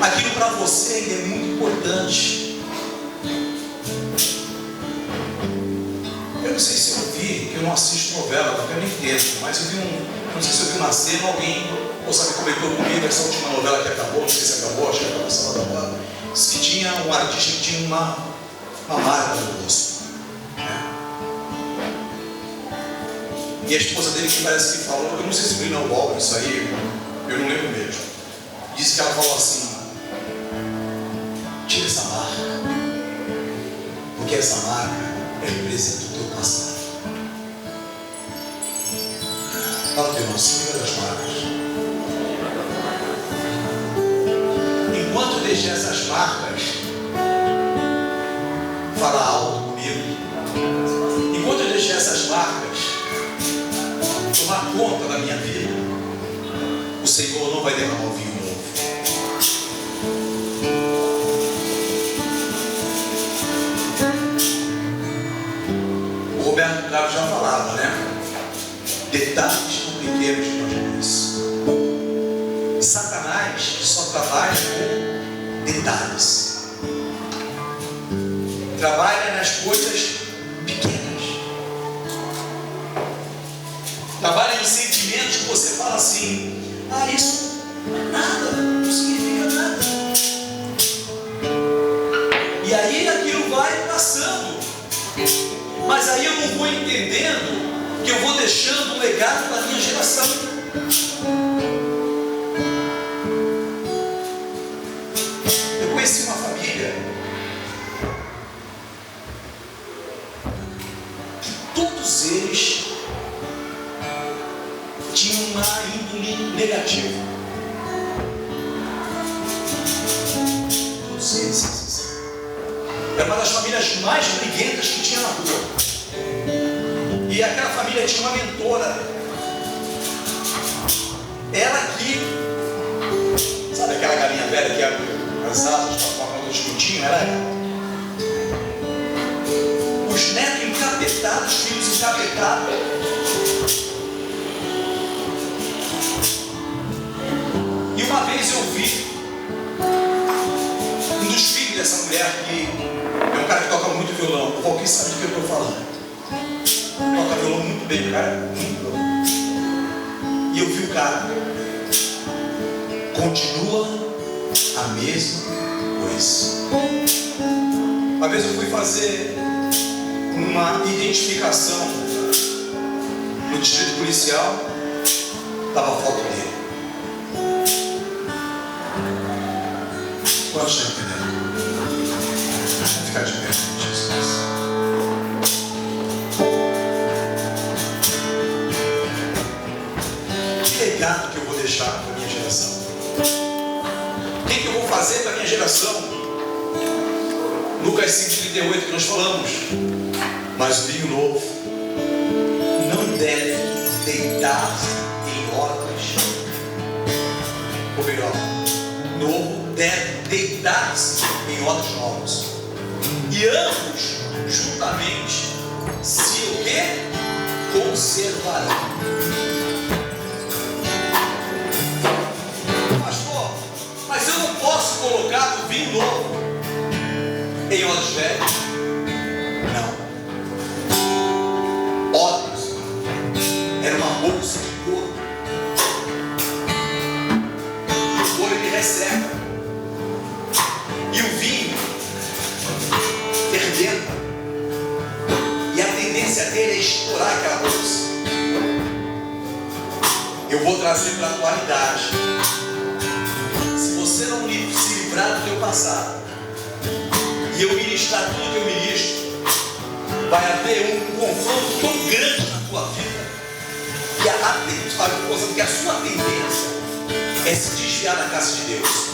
Aquilo para você ainda é muito importante. Eu não sei se eu vi, que eu não assisto novela, porque eu nem entendo, mas eu vi não sei se eu vi uma cena, alguém, ou sabe, comentou comigo essa última novela que acabou, não sei se acabou, acho que acabou essa novela, disse que tinha um artista que tinha uma marca no rosto. E a esposa dele, que parece que falou, eu não sei se foi não Ball, isso aí, eu não lembro mesmo. Disse que ela falou assim: tira essa marca, porque essa marca representa o teu passado. Fala teu irmão, se livra das marcas. Enquanto eu deixei essas marcas falar alto comigo, enquanto eu deixei essas marcas tomar conta da minha vida, o Senhor não vai derramar o vinho novo. O Roberto Carlos já falava, né? Detalhes tão pequenos que nós vemos. Satanás só trabalha com detalhes. Trabalha nas coisas pequenas. Trabalha em sentimentos que você fala assim: ah, isso não é nada, não significa nada. E aí aquilo vai passando. Mas aí eu não vou entendendo que eu vou deixando um legado para a minha geração. Eu conheci uma família que todos eles tinham uma índole negativa. Todos eles. É uma das famílias mais briguentas que tinha na rua. E aquela família tinha uma mentora. Ela que, sabe aquela galinha velha que abre as asas para formar os escutinhos? Era ela. Os netos encapetados, os filhos encapetados. E uma vez eu vi um dos filhos dessa mulher, que é um cara que toca muito violão. O Valquírio sabe do que eu estou falando. Toca violão muito bem, cara, muito bom. E eu vi o cara. Continua a mesma coisa. Uma vez eu fui fazer uma identificação no distrito policial, estava a foto dele. Quantos estão entendendo? Vamos ficar de pé, Jesus. Legado que eu vou deixar para a minha geração? O que eu vou fazer para a minha geração? Lucas 5,38 que nós falamos. Mas o vinho novo não deve deitar-se em odres. Ou melhor, novo deve deitar-se em odres novos. E ambos, juntamente, se o quê? Conservarão. Pastor, mas eu não posso colocar o vinho novo em odres velhos? Não. Odres era uma bolsa de couro. O couro ele resseca. E o vinho ferventa. E a tendência dele é estourar aquela bolsa. Eu vou trazer para a atualidade. Se você não se livrar do teu passado, e eu ministrar tudo que eu ministro, vai haver um confronto tão grande na tua vida, que a sua tendência é se desviar da casa de Deus.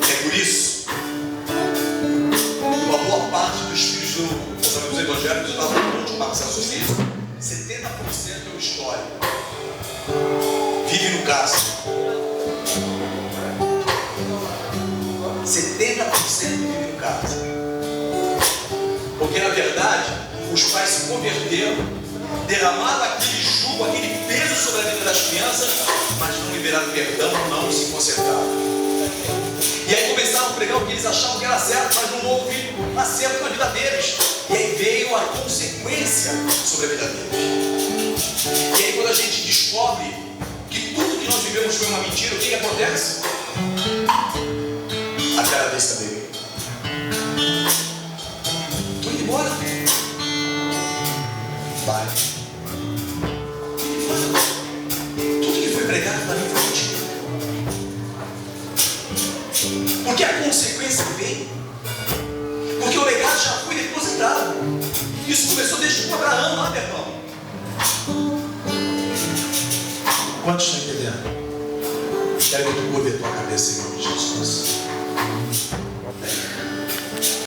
É por isso que uma boa parte dos filhos dos evangélicos, eu estava falando de uma passagem sobre isso, 70% é o histórico. Vive no caso. 70% vive no caso. Porque na verdade, os pais se converteram, derramaram aquele jugo, aquele peso sobre a vida das crianças, mas não liberaram perdão, não se consertaram. E aí começaram a pregar o que eles achavam que era certo, mas não houve acerto na vida deles. E aí veio a consequência sobre a vida deles. E aí quando a gente descobre que tudo que nós vivemos foi uma mentira, o que acontece? A cara desse também. Estou indo embora. Vai. Tudo que foi pregado para mim foi mentira. Porque a consequência veio. Porque o legado já foi depositado. Isso começou desde o Abraão lá, perdão. Quantos estão entendendo? Quero que tu curve a tua cabeça em nome de Jesus.